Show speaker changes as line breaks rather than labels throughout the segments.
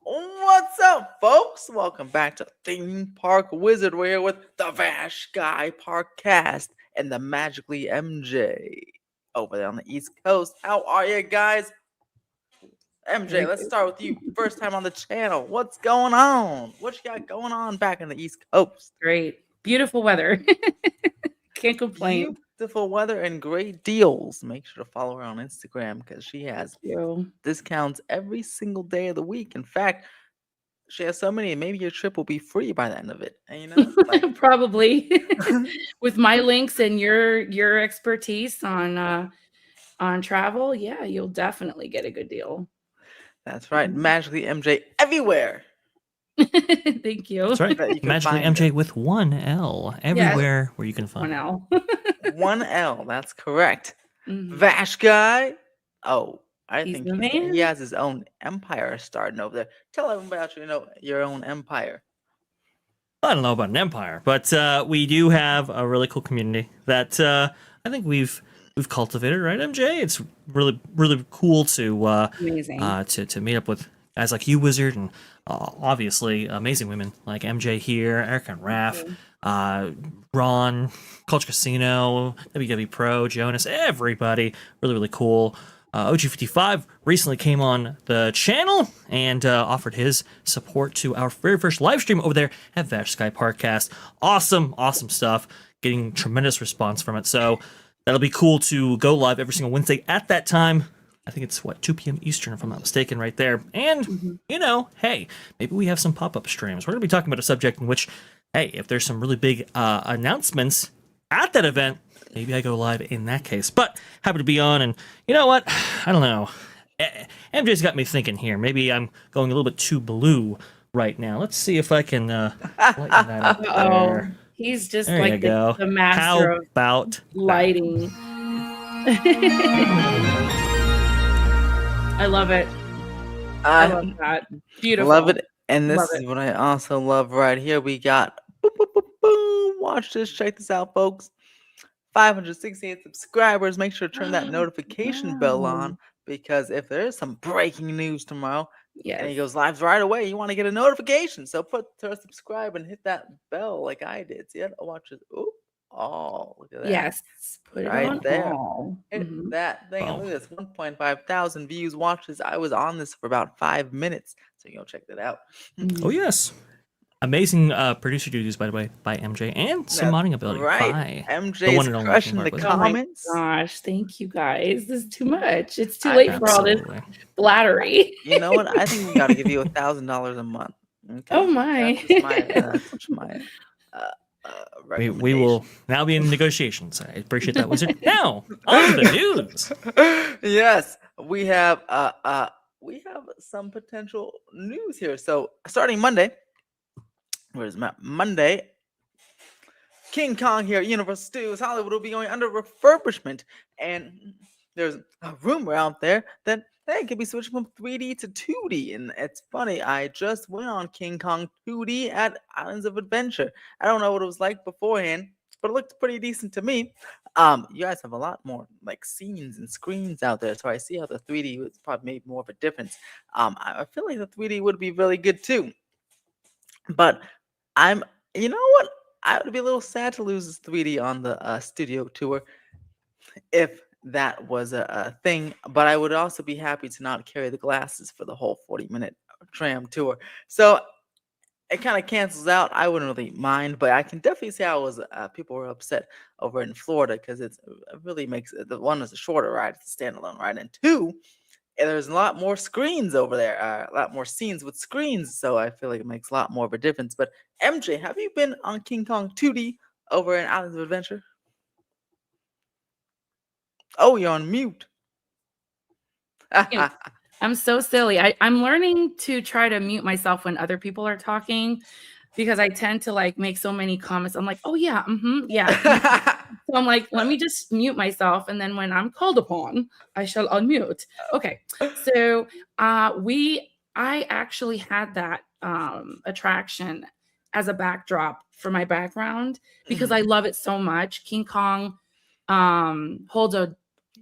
What's up, folks? Welcome back to Theme Park Wizard. We're here with the Vash Guy Parkcast and the Magically MJ over there on the East Coast. How are you guys? MJ, let's start with you. First time on the channel. What's going on? What you got going on back in the East Coast?
Great. Beautiful weather. Can't complain.
Beautiful weather and great deals. Make sure to follow her on Instagram because she has discounts every single day of the week. In fact, she has so many, maybe your trip will be free by the end of it. And,
Probably with my links and your expertise on travel, yeah, you'll definitely get a good deal.
That's right. Magically MJ everywhere.
Thank you.
That's right. Magically MJ with one L everywhere where you can find
one L.
One L. That's correct. Vash Guy. Oh, I think he has his own empire starting over there. Tell everybody about your own empire.
I don't know about an empire, but we do have a really cool community that I think we've cultivated, right, MJ? It's really cool to
amazing
to meet up with guys like you, Wizard, and obviously amazing women like MJ here, Erica and Raph, Ron, Culture Casino, WW Pro, Jonas, everybody. Really cool. OG55 recently came on the channel and offered his support to our very first live stream over there at Vash Sky Parkcast. Awesome stuff. Getting tremendous response from it. So that'll be cool to go live every single Wednesday at that time. I think it's 2 p.m. Eastern, if I'm not mistaken, right there. And, hey, maybe we have some pop-up streams. We're going to be talking about a subject in which, hey, if there's some really big announcements at that event, maybe I go live in that case. But happy to be on, and you know what? I don't know. MJ's got me thinking here. Maybe I'm going a little bit too blue right now. Let's see if I can lighten that up there.
He's just
there
like the master of lighting. I love it. I love that. Beautiful.
Love it. And this is what I also love right here. We got boom. Watch this. Check this out, folks. 568 subscribers. Make sure to turn that notification bell on, because if there is some breaking news tomorrow and he goes live right away, you want to get a notification. So subscribe and hit that bell like I did. See, watch it. Ooh. Oh, look at that.
Yes. Put it
right
on
there.
all.
Hit that thing. Look at this. 1.5 thousand views, watches. I was on this for about 5 minutes. So you go check that out.
Oh, yes. Amazing producer duties, by the way, by MJ, and some modding ability by
MJ's crushing the comments.
Oh my gosh, thank you guys. This is too much. It's too late for all this flattery.
You know what? I think we got to give you $1,000 a month. Okay?
Oh my!
That's my
we will now be in negotiations. I appreciate that, Wizard. Now on to the news.
Yes, we have some potential news here. So starting Monday. Where's Monday? King Kong here at Universal Studios Hollywood will be going under refurbishment, and there's a rumor out there that it could be switching from 3D to 2D. And it's funny, I just went on King Kong 2D at Islands of Adventure. I don't know what it was like beforehand, but it looked pretty decent to me. You guys have a lot more like scenes and screens out there, so I see how the 3D would probably make more of a difference. I feel like the 3D would be really good too, but you know what? I would be a little sad to lose this 3D on the studio tour if that was a thing, but I would also be happy to not carry the glasses for the whole 40-minute tram tour. So it kind of cancels out. I wouldn't really mind, but I can definitely see how people were upset over in Florida, because it really makes the one is a shorter ride, it's a standalone ride, and two, there's a lot more screens over there, a lot more scenes with screens, so I feel like it makes a lot more of a difference. But MJ, have you been on King Kong 2D over in Islands of Adventure? Oh, you're on mute.
I'm so silly. I'm learning to try to mute myself when other people are talking, because I tend to like make so many comments. I'm like, oh yeah, yeah. So I'm like, let me just mute myself, and then when I'm called upon, I shall unmute. Okay. So I actually had that attraction as a backdrop for my background, because I love it so much. King Kong holds a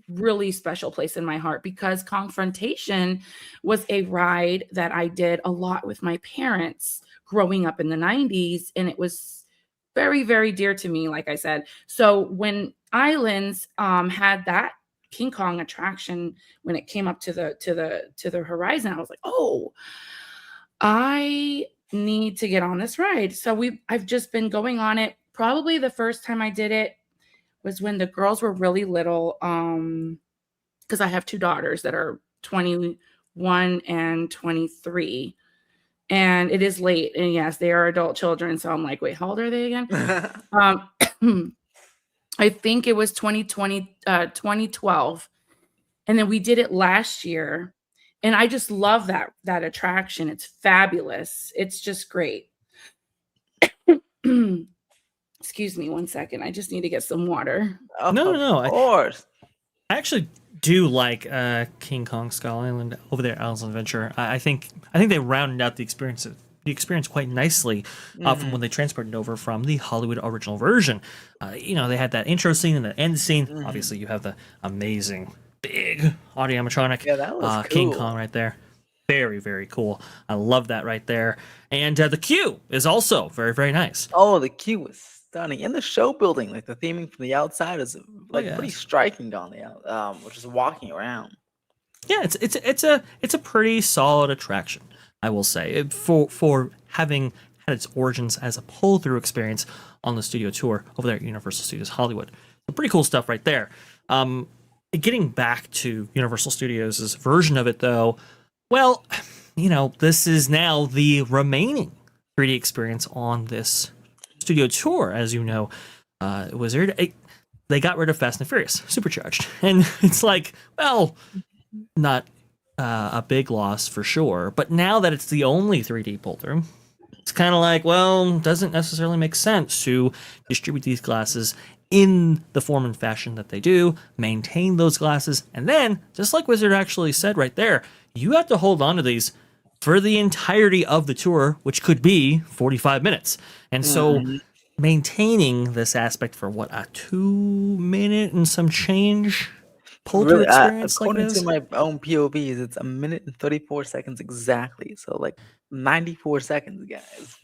really special place in my heart because Confrontation was a ride that I did a lot with my parents growing up in the 90s. And it was very, very dear to me, like I said. So when Islands had that King Kong attraction when it came up to the horizon, I was like, oh, I need to get on this ride. So I've just been going on it. Probably the first time I did it was when the girls were really little. Because I have two daughters that are 21 and 23. And it is late. And yes, they are adult children. So I'm like, wait, how old are they again? I think it was 2012. And then we did it last year. And I just love that attraction. It's fabulous. It's just great. Excuse me 1 second. I just need to get some water.
No.
Of course.
I actually do like King Kong Skull Island over there, Islands of Adventure. I think they rounded out the experience quite nicely from when they transported over from the Hollywood original version. They had that intro scene and the end scene. Obviously, you have the amazing big audio animatronic
that was
King
cool.
Kong right there. Very, very cool. I love that right there. And the queue is also very, very nice.
Oh, the queue was stunning. And the show building, like the theming from the outside is like pretty
yes.
striking on the out, which is walking around.
Yeah, it's a pretty solid attraction, I will say, for having had its origins as a pull-through experience on the studio tour over there at Universal Studios Hollywood. So pretty cool stuff right there. Getting back to Universal Studios' version of it, though, well, this is now the remaining 3D experience on this studio tour. As you know, Wizard, they got rid of Fast and Furious Supercharged. And it's like, well, not a big loss for sure. But now that it's the only 3D pull-through, it's kind of like, well, doesn't necessarily make sense to distribute these glasses in the form and fashion that they do, maintain those glasses, and then, just like Wizard actually said right there, you have to hold on to these for the entirety of the tour, which could be 45 minutes. And so maintaining this aspect for what, a 2-minute and some change pull-through
Really,
experience like
according
this?
to my own POVs, it's 1 minute and 34 seconds exactly. So like 94 seconds, guys.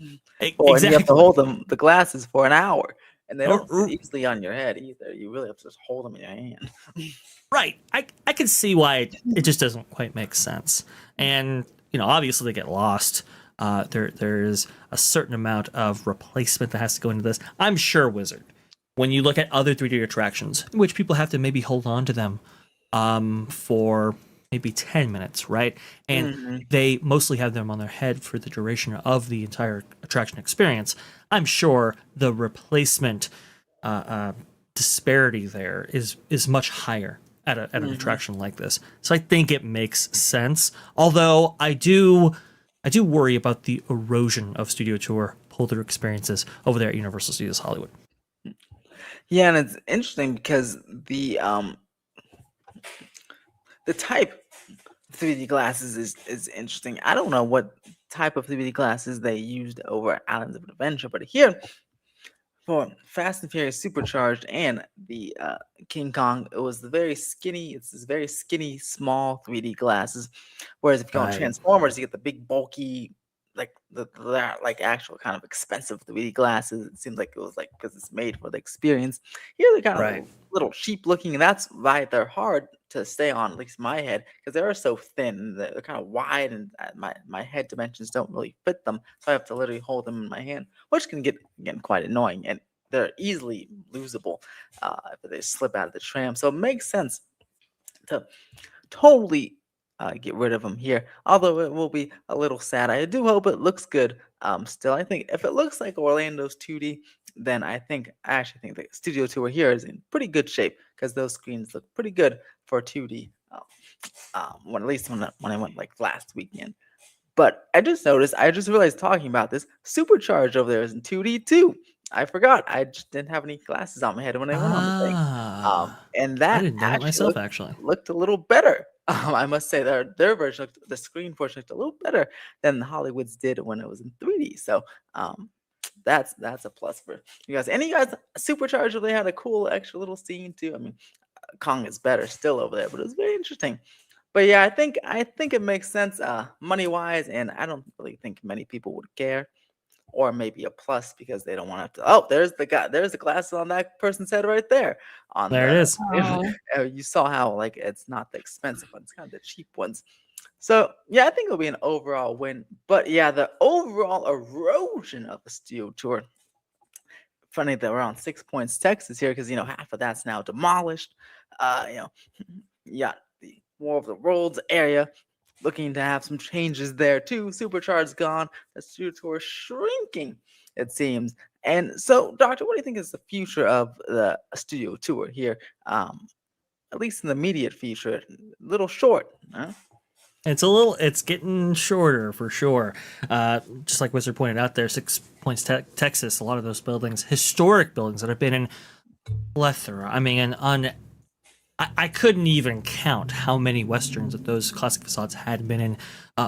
Oh, and you have to hold the glasses for an hour. And they don't sit easily on your head either. You really have to just hold them in your hand.
Right. I can see why it just doesn't quite make sense. And, obviously they get lost. There's a certain amount of replacement that has to go into this. I'm sure, Wizard, when you look at other 3D attractions, in which people have to maybe hold on to them for maybe 10 minutes, right? And they mostly have them on their head for the duration of the entire attraction experience. I'm sure the replacement disparity there is much higher at an attraction like this. So I think it makes sense. Although I do worry about the erosion of Studio Tour pull-through experiences over there at Universal Studios Hollywood.
Yeah, and it's interesting because the type of 3D glasses is interesting. I don't know what type of 3D glasses they used over at Islands of Adventure, but here for Fast and Furious Supercharged and the King Kong, it's this very skinny, small 3D glasses. Whereas if you go on Transformers, you get the big, bulky, like like actual kind of expensive 3D glasses. It seems like it was like because it's made for the experience. Here they're kind of little cheap looking, and that's why they're hard to stay on, at least my head, because they are so thin. They're kind of wide, and my head dimensions don't really fit them, so I have to literally hold them in my hand, which can get quite annoying, and they're easily losable if they slip out of the tram. So it makes sense to totally get rid of them here, although it will be a little sad. I do hope it looks good. Still, I think if it looks like Orlando's 2D, then I actually think the studio tour here is in pretty good shape because those screens look pretty good for 2D. At least when I went like last weekend. But I just realized talking about this, Supercharged over there is in 2D too. I forgot. I just didn't have any glasses on my head when I went on the thing. And that
I didn't know it myself, actually
looked a little better. I must say their version, the screen portion, looked a little better than the Hollywood's did when it was in 3D. So that's a plus for you guys. And you guys, Supercharged really had a cool extra little scene too. I mean, Kong is better still over there, but it was very interesting. But yeah, I think it makes sense money wise, and I don't really think many people would care, or maybe a plus because they don't want to. Oh, there's the glasses on that person's head right there. On
There it
the
is.
Oh.
you saw how like it's not the expensive ones, kind of the cheap ones. So yeah, I think it'll be an overall win. But yeah, the overall erosion of the Studio Tour. Funny that we're on 6 Points, Texas here, because half of that's now demolished. You know, yeah, the War of the Worlds area looking to have some changes there too. Supercharged gone, the Studio Tour shrinking, it seems. And so, Doctor, what do you think is the future of the Studio Tour here? At least in the immediate future, a little short. Huh?
It's getting shorter for sure. Just like Wizard pointed out there, 6 Points, Texas, a lot of those buildings, historic buildings that have been in plethora. I mean, I couldn't even count how many westerns that those classic facades had been in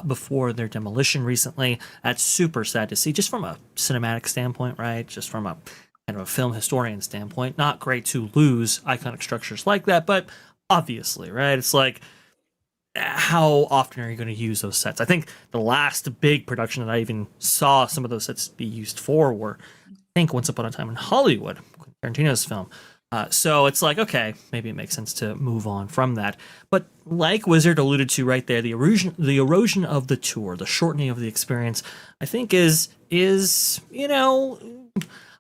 before their demolition recently. That's super sad to see, just from a cinematic standpoint, right? Just from a kind of a film historian standpoint. Not great to lose iconic structures like that, but obviously, right? It's like, how often are you going to use those sets? I think the last big production that I even saw some of those sets be used for were, I think, Once Upon a Time in Hollywood, Tarantino's film. So it's like, okay, maybe it makes sense to move on from that. But like Wizard alluded to right there, the erosion of the tour, the shortening of the experience, I think is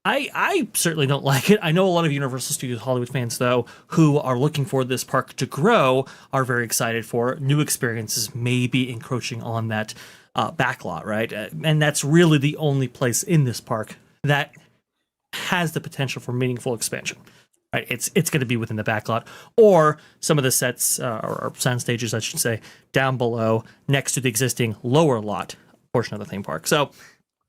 I certainly don't like it. I know a lot of Universal Studios Hollywood fans, though, who are looking for this park to grow, are very excited for new experiences, maybe encroaching on that backlot, right? And that's really the only place in this park that has the potential for meaningful expansion. Right, it's going to be within the backlot, or some of the sets or sound stages, I should say, down below, next to the existing lower lot portion of the theme park. So,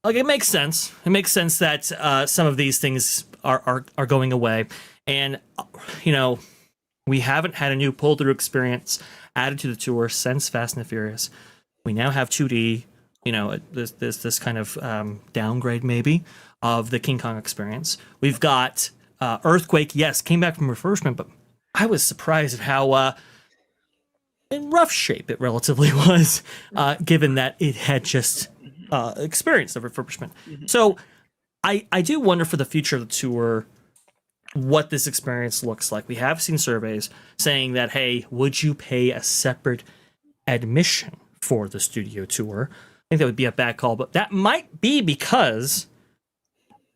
like, it makes sense. It makes sense that some of these things are going away, and we haven't had a new pull-through experience added to the tour since Fast and the Furious. We now have 2D. This kind of downgrade maybe of the King Kong experience. We've got Earthquake, yes, came back from refurbishment, but I was surprised at how in rough shape it relatively was, given that it had just experienced the refurbishment. So I do wonder for the future of the tour what this experience looks like. We have seen surveys saying that, hey, would you pay a separate admission for the studio tour? I think that would be a bad call, but that might be because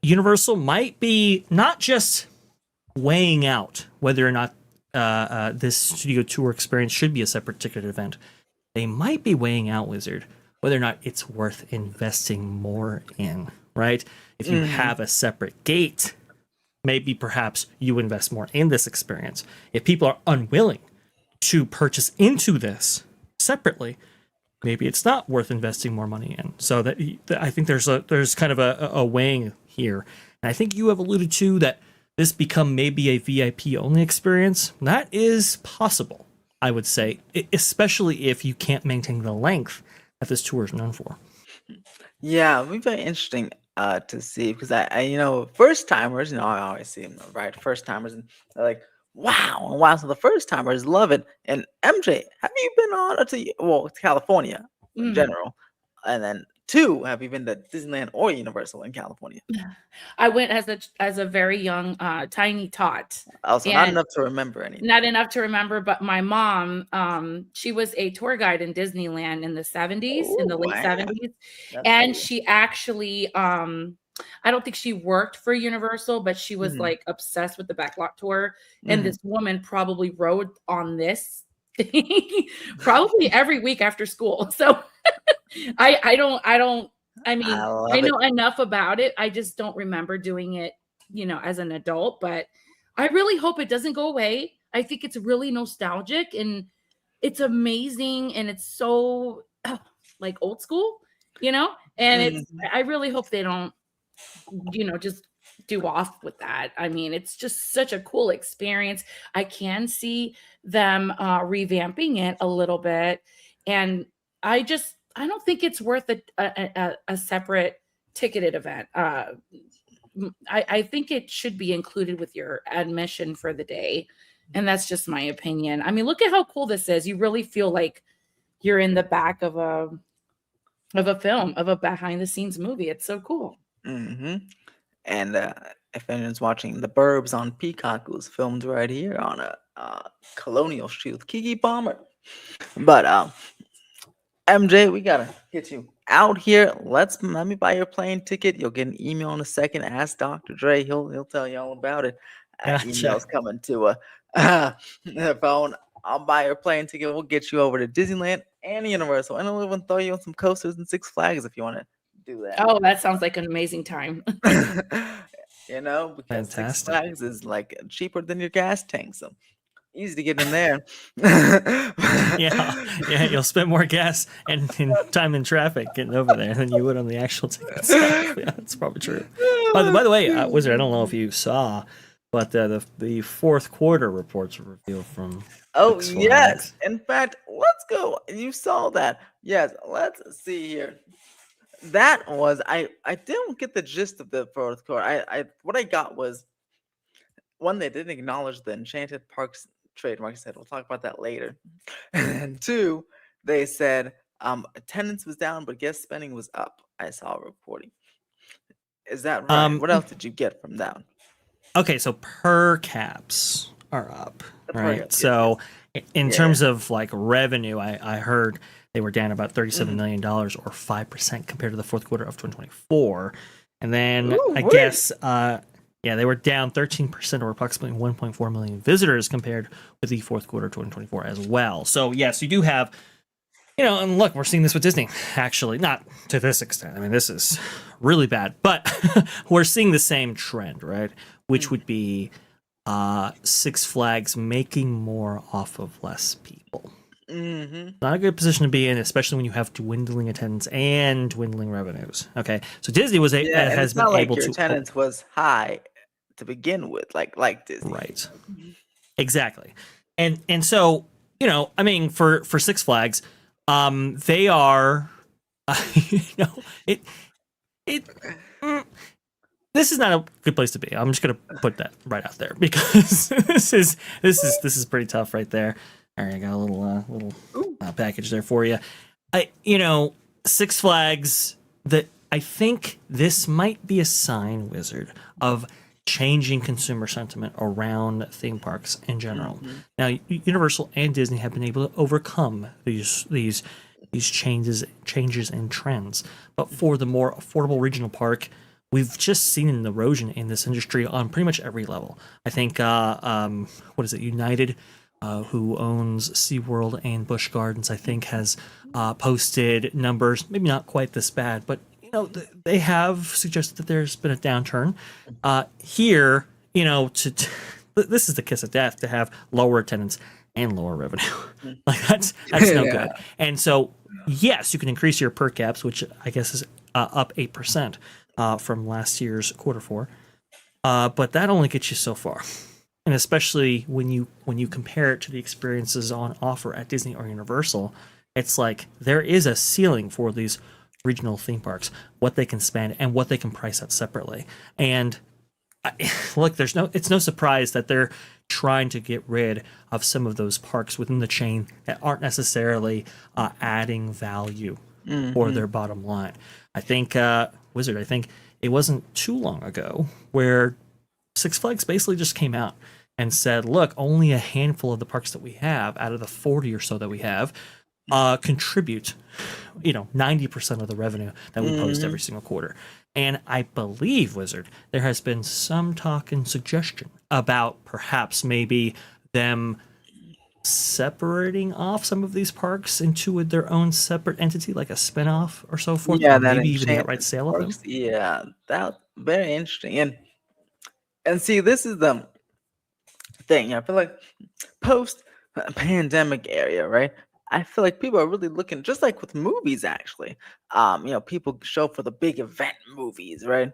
Universal might be not just weighing out whether or not this studio tour experience should be a separate ticketed event. They might be weighing out, Wizard, whether or not it's worth investing more in, right? If you have a separate gate, maybe perhaps you invest more in this experience. If people are unwilling to purchase into this separately, maybe it's not worth investing more money in. So that I think there's kind of a weighing here. And I think you have alluded to that this become maybe a VIP only experience. That is possible, I would say, especially if you can't maintain the length that this tour is known for.
Yeah, it'll be very interesting to see, because I first timers, I always see them, right? First timers, and they're like, wow, and wow. So the first timers love it. And MJ, have you been on to California in
Mhm.
general? And then two, have you been to Disneyland or Universal in California?
I went as a very young, tiny tot.
Also, not
And
enough to remember anything.
not enough to remember, but my mom, she was a tour guide in Disneyland in the 70s, in the
Oh,
late
wow.
70s.
That's
And
cool.
she actually, I don't think she worked for Universal, but she was
Mhm.
like obsessed with the backlot tour. And this woman probably rode on this thing probably every week after school. So I don't, I mean,
I
I
love it.
know enough about it. I just don't remember doing it, as an adult, but I really hope it doesn't go away. I think it's really nostalgic and it's amazing and it's so like old school, and I really hope they don't, just do off with that. I mean, it's just such a cool experience. I can see them revamping it a little bit, and I don't think it's worth a separate ticketed event. I think it should be included with your admission for the day. And that's just my opinion. I mean, look at how cool this is. You really feel like you're in the back of a film, of a behind the scenes movie. It's so cool.
Hmm. And if anyone's watching The Burbs on Peacock, it was filmed right here on a colonial shoot with Kiki Palmer. But MJ, we gotta get you out here. Let me buy your plane ticket. You'll get an email in a second. Ask Dr. Dre. He'll tell you all about it.
Gotcha.
Email's coming to a phone. I'll buy your plane ticket. We'll get you over to Disneyland and Universal, and I'll even throw you on some coasters and Six Flags if you want to do that.
Oh, that sounds like an amazing time.
You know, because Six
Fantastic.
Flags is like cheaper than your gas tank, so easy to get in there.
Yeah, you'll spend more gas and time in traffic getting over there than you would on the actual ticket itself. Yeah, that's probably true. By the way, Wizard, I don't know if you saw, but the fourth quarter reports were revealed from.
Oh
Six
yes,
Flags.
in fact, let's go. You saw that? Yes. Let's see here. That was I didn't get the gist of the fourth quarter. I what I got was one, they didn't acknowledge the Enchanted Parks trademark. I said we'll talk about that later. And two, they said attendance was down, but guest spending was up. I saw reporting. Is that right? What else did you get from that?
Okay, so per caps are up,
The per
right?
caps, yes,
So in
Yeah.
terms of like revenue, I heard they were down about $37 million or 5% compared to the fourth quarter of 2024. And then
Ooh,
I
wait.
guess they were down 13% or approximately 1.4 million visitors compared with the fourth quarter of 2024 as well. So yes, you do have, and look, we're seeing this with Disney, actually, not to this extent. I mean, this is really bad, but we're seeing the same trend, right? Which would be Six Flags making more off of less people.
Mm-hmm.
Not a good position to be in, especially when you have dwindling attendance and dwindling revenues. Okay, so Disney was
Yeah, and
has
it's
been
not like
able
your
to
attendance was high to begin with, like Disney.
right, exactly, and so I mean for Six Flags, they are, it this is not a good place to be. I'm just gonna put that right out there because this is pretty tough right there. All right, I got a little package there for you. Six Flags. That I think this might be a sign, Wizard, of changing consumer sentiment around theme parks in general. Now, Universal and Disney have been able to overcome these changes and trends, but for the more affordable regional park, we've just seen an erosion in this industry on pretty much every level. I think what is it, United, who owns SeaWorld and Busch Gardens, I think has posted numbers, maybe not quite this bad, but they have suggested that there's been a downturn. Here, this is the kiss of death to have lower attendance and lower revenue. Like that's no good. And so, yes, you can increase your per caps, which I guess is up 8% from last year's quarter four, but that only gets you so far. And especially when you compare it to the experiences on offer at Disney or Universal, it's like there is a ceiling for these regional theme parks, what they can spend and what they can price out separately. And look, it's no surprise that they're trying to get rid of some of those parks within the chain that aren't necessarily adding value for their bottom line. I think Wizard, I think it wasn't too long ago where Six Flags basically just came out and said, look, only a handful of the parks that we have out of the 40 or so that we have contribute 90% of the revenue that we post every single quarter. And I believe, Wizard, there has been some talk and suggestion about perhaps maybe them separating off some of these parks into their own separate entity, like a spinoff or so forth.
Yeah,
or
that
maybe even the
Enchanted
outright sale of them.
Parks, yeah, that very interesting. And see, this is the thing. I feel like post pandemic area, right? I feel like people are really looking, just like with movies, actually. People show for the big event movies, right?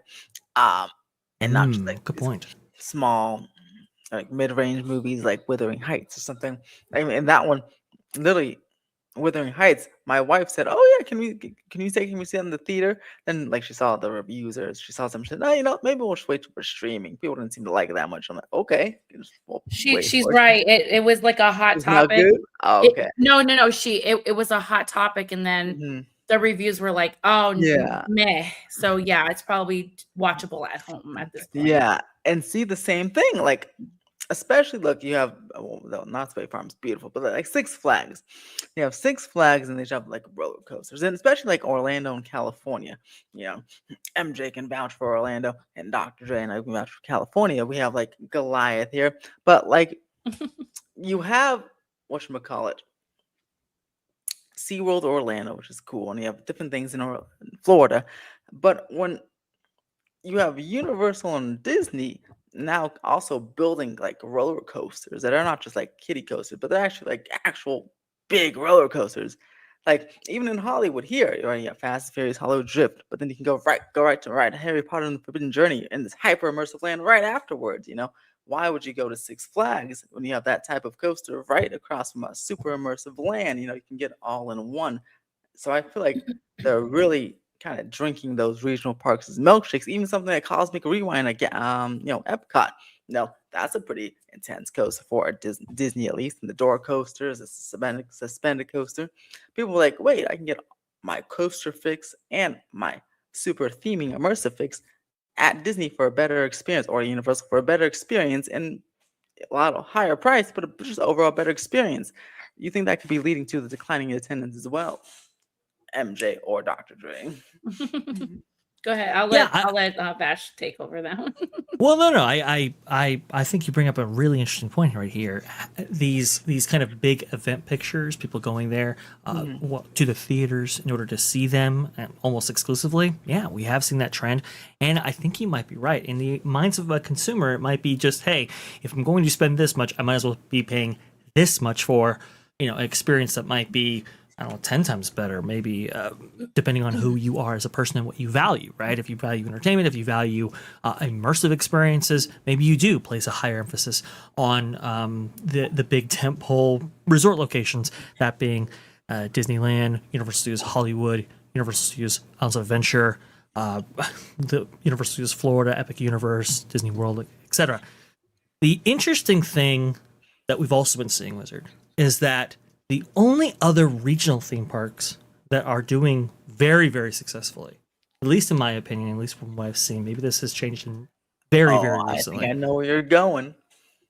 And not just like
good
these
point.
small, like mid-range movies, like Wuthering Heights or something. I mean, and that one, literally, Wuthering Heights, my wife said, "Oh yeah, can you take me see it in the theater?" Then like she saw the reviews or she saw some shit. No, maybe we'll just wait for streaming. People didn't seem to like it that much. I'm like, okay, we'll wait
She's
for it.
right. It was like a hot
It's not
topic.
good. Oh, okay.
No. It was a hot topic, and then
Mhm.
the reviews were like, "Oh,
Yeah.
meh." So yeah, it's probably watchable at home at this point.
Yeah, and see the same thing, like, especially look, you have well, no, Knott's Berry Farm's beautiful, but like Six Flags, you have Six Flags, and they have like roller coasters, and especially like Orlando and California. You know, MJ can vouch for Orlando, and Dr. Dre and I can vouch for California. We have like Goliath here, but like you have whatchamacallit, SeaWorld Orlando, which is cool, and you have different things in Florida, but when you have Universal and Disney now also building like roller coasters that are not just like kiddie coasters, but they're actually like actual big roller coasters. Like even in Hollywood here, right? You have Fast and Furious, Hollywood Drift, but then you can go right to right Harry Potter and the Forbidden Journey in this hyper immersive land right afterwards. Why would you go to Six Flags when you have that type of coaster right across from a super immersive land? You can get all in one. So I feel like they're really kind of drinking those regional parks as milkshakes, even something like Cosmic Rewind, like Epcot. That's a pretty intense coaster for a Disney, at least. And the door coaster is a suspended coaster. People were like, wait, I can get my coaster fix and my super theming immersive fix at Disney for a better experience, or Universal for a better experience, and a lot of higher price, but just overall better experience. You think that could be leading to the declining attendance as well? MJ or Dr. Dre.
Go ahead. I'll
Yeah,
let Bash take over that one.
Well, no. I think you bring up a really interesting point right here. These kind of big event pictures, people going there to the theaters in order to see them almost exclusively. Yeah, we have seen that trend, and I think you might be right. In the minds of a consumer, it might be just, hey, if I'm going to spend this much, I might as well be paying this much for an experience that might be, I don't know, 10 times better, maybe, depending on who you are as a person and what you value, right? If you value entertainment, if you value immersive experiences, maybe you do place a higher emphasis on the big tentpole resort locations, that being Disneyland, Universal Studios Hollywood, Universal Studios Islands of Adventure, the Universal Studios Florida, Epic Universe, Disney World, etc. The interesting thing that we've also been seeing, Wizard, is that the only other regional theme parks that are doing very, very successfully, at least in my opinion, at least from what I've seen, maybe this has changed very
I
recently.
think I know where you're going.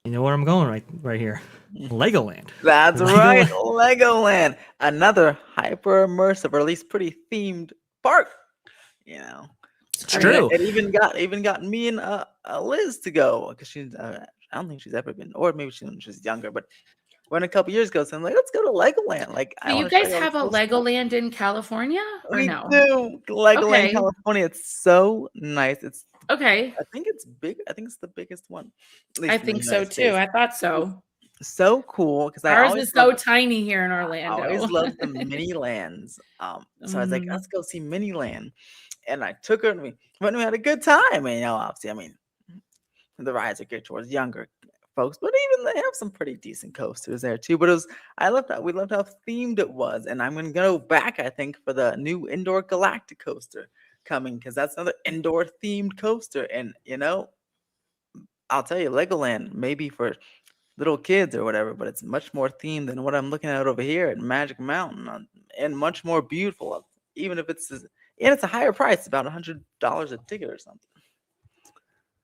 You know where I'm going right here. Legoland.
That's right, Legoland. Another hyper immersive, or at least pretty themed park.
It's true.
It even got me and Liz to go, because she's I don't think she's ever been, or maybe she's younger, but went a couple years ago. So I'm like, let's go to Legoland. Like,
Do you guys have a Legoland in California or
We
no?
do. Legoland,
Okay.
California. It's so nice.
Okay.
I think it's big. I think it's the biggest one. At least
I
in the
think so
United
too.
States.
I thought so.
So cool, because
Ours is so tiny here in
I
Orlando.
always loved the mini lands. So I was like,
Mhm.
let's go see mini land. And I took her, and we went and we had a good time. And obviously, I mean, the rides are geared towards younger folks, but even they have some pretty decent coasters there too. But we loved how themed it was. And I'm gonna go back, I think, for the new indoor Galactic coaster coming, because that's another indoor themed coaster. And I'll tell you, Legoland, maybe for little kids or whatever, but it's much more themed than what I'm looking at over here at Magic Mountain, and much more beautiful. Even if it's a higher price, about $100 a ticket or something.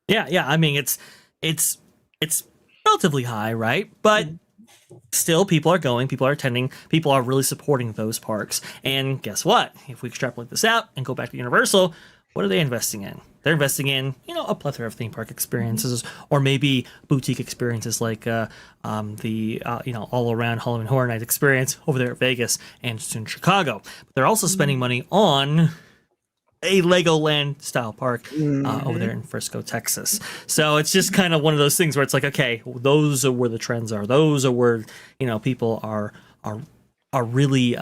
Yeah. I mean, it's relatively high, right? But still, people are going, people are attending, people are really supporting those parks. And guess what? If we extrapolate this out and go back to Universal, what are they investing in? They're investing in, a plethora of theme park experiences, or maybe boutique experiences like the all around Halloween Horror Night experience over there at Vegas and just in Chicago. But they're also spending money on a Legoland style park over there in Frisco, Texas. So it's just kind of one of those things where it's like, okay, those are where the trends are. Those are where people are really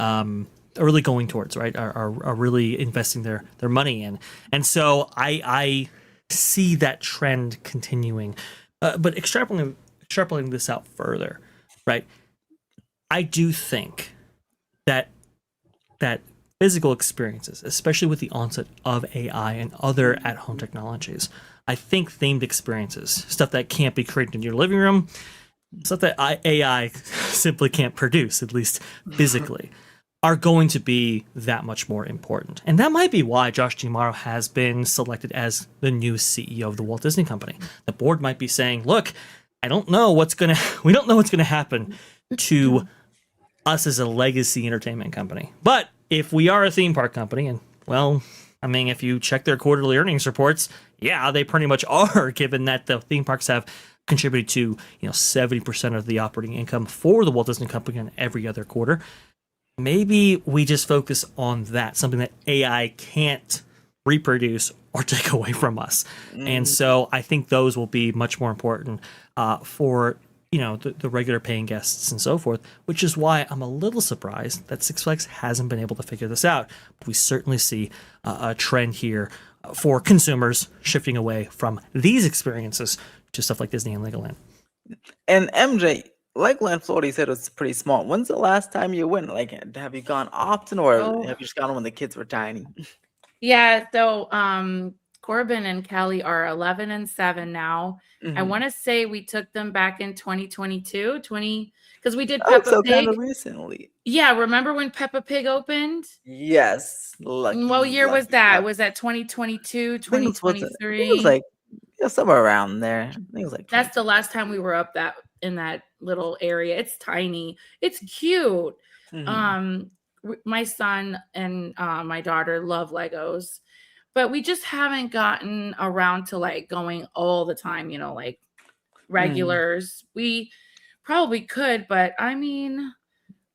really going towards, right? Are really investing their money in. And so I see that trend continuing. But extrapolating this out further, right? I do think that that physical experiences, especially with the onset of AI and other at-home technologies, I think themed experiences, stuff that can't be created in your living room, stuff that AI simply can't produce, at least physically, are going to be that much more important. And that might be why Josh D'Amaro has been selected as the new CEO of the Walt Disney Company. The board might be saying, look, we don't know what's going to happen to us as a legacy entertainment company. But if we are a theme park company, and well, I mean, if you check their quarterly earnings reports, yeah, they pretty much are, given that the theme parks have contributed to 70% of the operating income for the Walt Disney Company in every other quarter. Maybe we just focus on that, something that AI can't reproduce or take away from us. And so I think those will be much more important for the regular paying guests and so forth, which is why I'm a little surprised that Six Flags hasn't been able to figure this out. But we certainly see a trend here for consumers shifting away from these experiences to stuff like Disney and Legoland.
And MJ, Legoland, Florida, you said it was pretty small. When's the last time you went? Like, have you gone often, or
Oh.
have you just gone when the kids were tiny?
Yeah, so Corbin and Kelly are 11 and 7 now. I
Mhm.
want to say we took them back in 2022, because we did
Oh,
Peppa
so
Pig.
kind of recently.
Yeah, remember when Peppa Pig opened?
Yes. Lucky.
What year was
lucky,
that?
lucky.
Was that 2022,
I think it was, I think it was
2023?
like somewhere around there. I think it was like
That's the last time we were up in that little area. It's tiny. It's cute.
20.
My son and my daughter love Legos, but we just haven't gotten around to like going all the time, like regulars. We probably could, but I mean,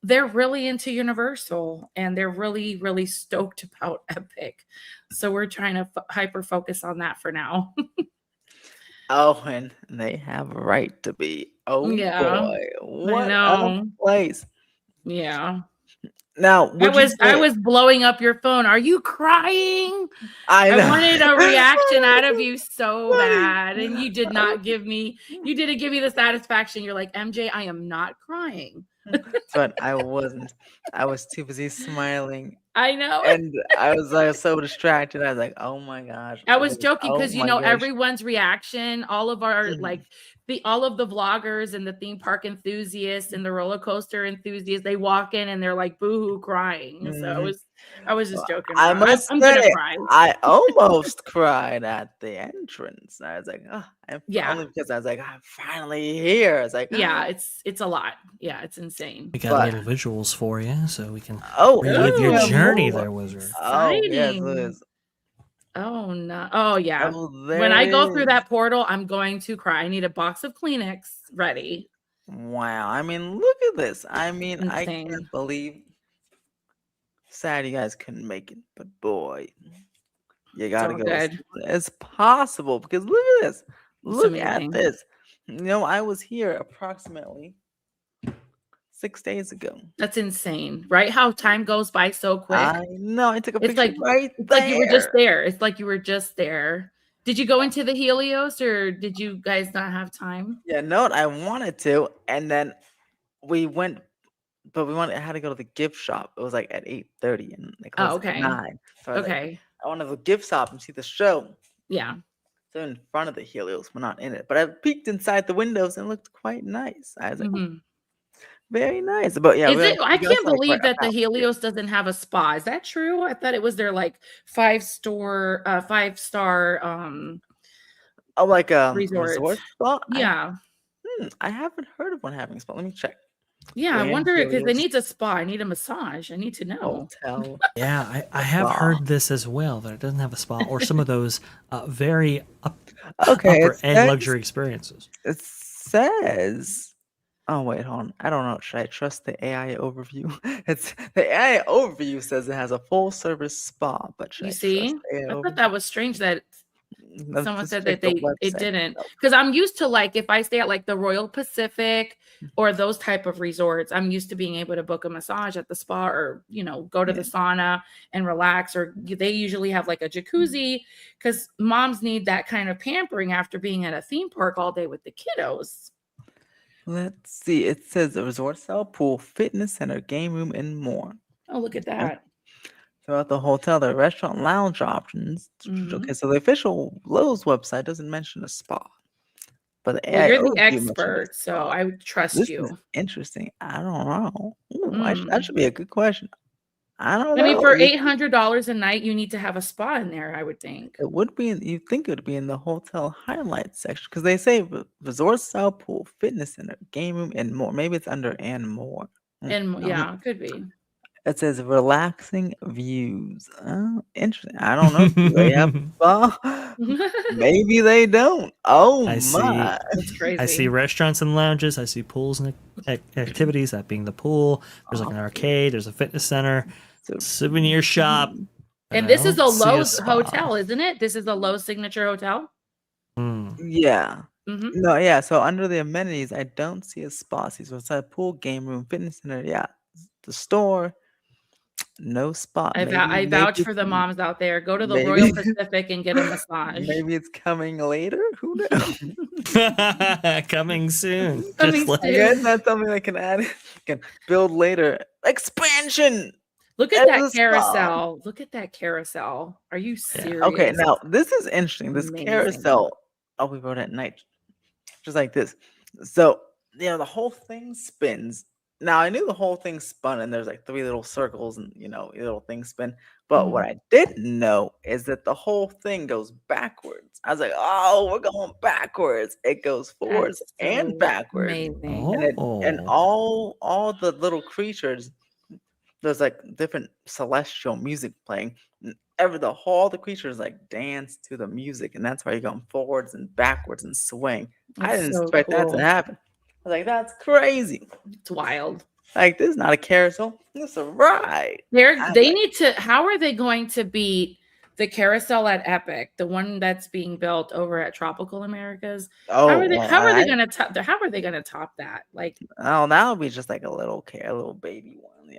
they're really into Universal and they're really, really stoked about Epic. So we're trying to hyper focus on that for now.
Oh, and they have a right to be. Oh
Yeah,
boy, what a
know.
place!
Yeah.
Now,
I
would you say?
was blowing up your phone. Are you crying?
I
I
know.
wanted a reaction out of you so bad, and you didn't give me the satisfaction. You're like, MJ, I am not crying.
But I wasn't. I was too busy smiling,
I know.
and I was like so distracted. I was like, "Oh my gosh!"
I was joking
Oh
because
my gosh.
everyone's reaction, all of our
Mhm.
all of the vloggers and the theme park enthusiasts and the roller coaster enthusiasts, they walk in and they're like boohoo crying. So
Mhm.
I was just joking
I
around.
must
I'm gonna
say,
cry.
I almost cried at the entrance. I was like, "Oh,"
Yeah.
only because I was like, "I'm finally here." It's like,
Yeah, it's a lot. Yeah, it's insane.
We got
But-
little visuals for you, so we can
Oh,
relive your
yeah,
journey
more.
there, Wizard.
Oh, yes,
Exciting.
Liz.
Oh no. Oh yeah.
Oh,
When
there
I
it
go through
is.
that portal, I'm going to cry. I need a box of Kleenex ready.
Wow. I mean, look at this. I mean, I
Insane.
can't believe. Sad you guys couldn't make it, but boy, you gotta
all
go as
good.
soon as possible because look at this. Look at
amazing.
this. I was here approximately 6 days ago.
That's insane, right? How time goes by so quick.
I know. I took a
It's
picture
like
right
it's
there.
like you were just there. It's like you were just there. Did you go into the Helios or did you guys not have time?
Yeah, no, I wanted to, and then we went, but I had to go to the gift shop. It was like at 8:30, and they closed
okay.
at 9. So I was like,
Okay.
I wanted to go to the gift shop and see the show.
Yeah.
So in front of the Helios, we're not in it, but I peeked inside the windows and it looked quite nice. I was like, "Oh,
Mhm.
very nice." But yeah,
Is it? I
we got
can't
like
believe
right
that the
about here.
Helios doesn't have a spa. Is that true? I thought it was their like 5-star
Oh, like
resort.
resort spot.
Yeah.
I haven't heard of one having a spot. Let me check.
Yeah. I
Grand
wonder because it
Helios
needs a spa. I need a massage. I need to know.
Hotel.
Yeah, I have
Spa.
heard this as well, that it doesn't have a spa or some of those very
Okay,
upper
it
end
says,
luxury experiences.
it says. Oh wait, hold on. I don't know. Should I trust the AI overview? It's the AI overview says it has a full service spa, but should
You
I trust
see?
the AI
I thought
overview?
that was strange that
Let's
someone
just
said
check
that
the
it
website
didn't,
itself.
because I'm used to like if I stay at like the Royal Pacific or those type of resorts, I'm used to being able to book a massage at the spa or go to the sauna and relax, or they usually have like a jacuzzi because moms need that kind of pampering after being at a theme park all day with the kiddos.
Let's see. It says a resort style pool, fitness center, game room, and more.
Oh, look at
Yeah.
that.
Throughout the hotel, there are restaurant lounge options.
Mhm.
Okay, so the official Lowe's website doesn't mention a spa, but the
Well, you're the
AIO do mention a
expert, so
spa.
I would trust
This is
you.
interesting. I don't know. Ooh, that
Mm.
should be a good question. I don't
I mean,
know.
for $800 a night, you need to have a spa in there, I would think.
It would be. You think it would be in the hotel highlights section because they say resort style pool, fitness center, game room, and more. Maybe it's under and more.
And
No,
yeah, could be.
it says relaxing views. Oh, interesting. I don't know. Do they have a spa? Maybe they don't. Oh
I see.
my.
That's
I see
crazy.
restaurants and lounges. I see pools and activities. That being the pool. There's like an arcade. There's a fitness center,
So,
souvenir shop. but
And
I
this is
don't
a
see
Lowe's
spa.
hotel, isn't it? This is a Lowe's signature hotel.
Hmm.
yeah.
Hmm.
No, yeah. So under the amenities, I don't see a spa. See, so it's a pool, game room, fitness center. Yeah. The store, no spa.
I
Maybe
vouch for the moms out there. Go to the Royal
maybe
Pacific and get a massage.
maybe it's coming later. Who knows?
Coming soon.
Coming
Just like
I guess
soon.
that's something I can add. Can build later. Expansion.
Look at
There's
that
a spa.
carousel. Look at that carousel. Are you
Yeah.
serious?
Okay, now this is interesting. This
Amazing.
carousel. Oh, we wrote at night, just like this. So the whole thing spins. Now I knew the whole thing spun, and there's like 3 little circles, and little things spin. But what
Mhm.
I didn't know is that the whole thing goes backwards. I was like, oh, we're going backwards. It goes forwards
That's
and
so
backwards,
amazing.
and
Oh.
all the little creatures. There's like different celestial music playing. All the creatures like dance to the music, and that's why you're going forwards and backwards and swing. I
That's
didn't
so
expect that to
cool.
happen. I was like, that's crazy.
It's wild.
Like, this is not a carousel. This is a ride.
They
I'm
they
like,
need to. How are they going to beat the carousel at Epic, the one that's being built over at Tropical Americas? How
oh
are they?
well,
How are they going to top? How are they going to top that? Like,
that'll be just like a little baby one, like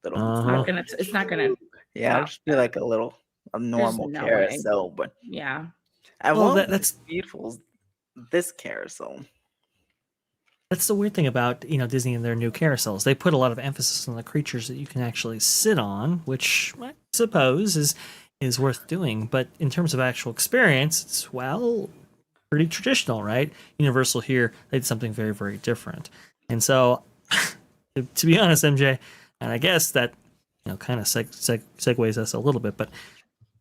little.
it's
Uh-huh.
not gonna. It's not gonna.
Yeah, it'll
top
just be
that.
like a normal
no way.
carousel, but
Yeah.
and
Well,
what
that's
was beautiful is this carousel.
the weird thing about Disney and their new carousels. They put a lot of emphasis on the creatures that you can actually sit on, which I suppose is worth doing. But in terms of actual experience, it's pretty traditional, right? Universal here, they did something very, very different. And so, to be honest, MJ, and I guess that kind of segues us a little bit, but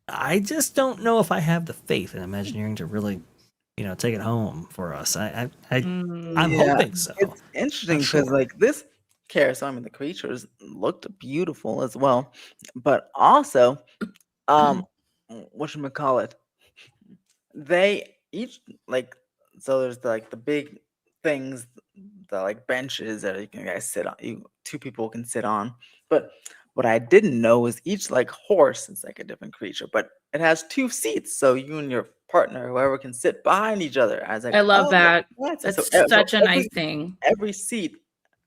I just don't know if I have the faith in Imagineering to really take it home for us. I'm
Mm.
hoping so.
It's interesting
Not
because
sure.
like this carousel, I mean the creatures looked beautiful as well, but also whatchamacallit, they each like so there's the big things, the like benches that you can guys sit on, two people can sit on. But what I didn't know is each like horse is like a different creature, but it has 2 seats, so you and your partner, whoever, can sit behind each other. I was like,
I love
oh,
that.
that's
That's
so
such a nice thing.
every seat,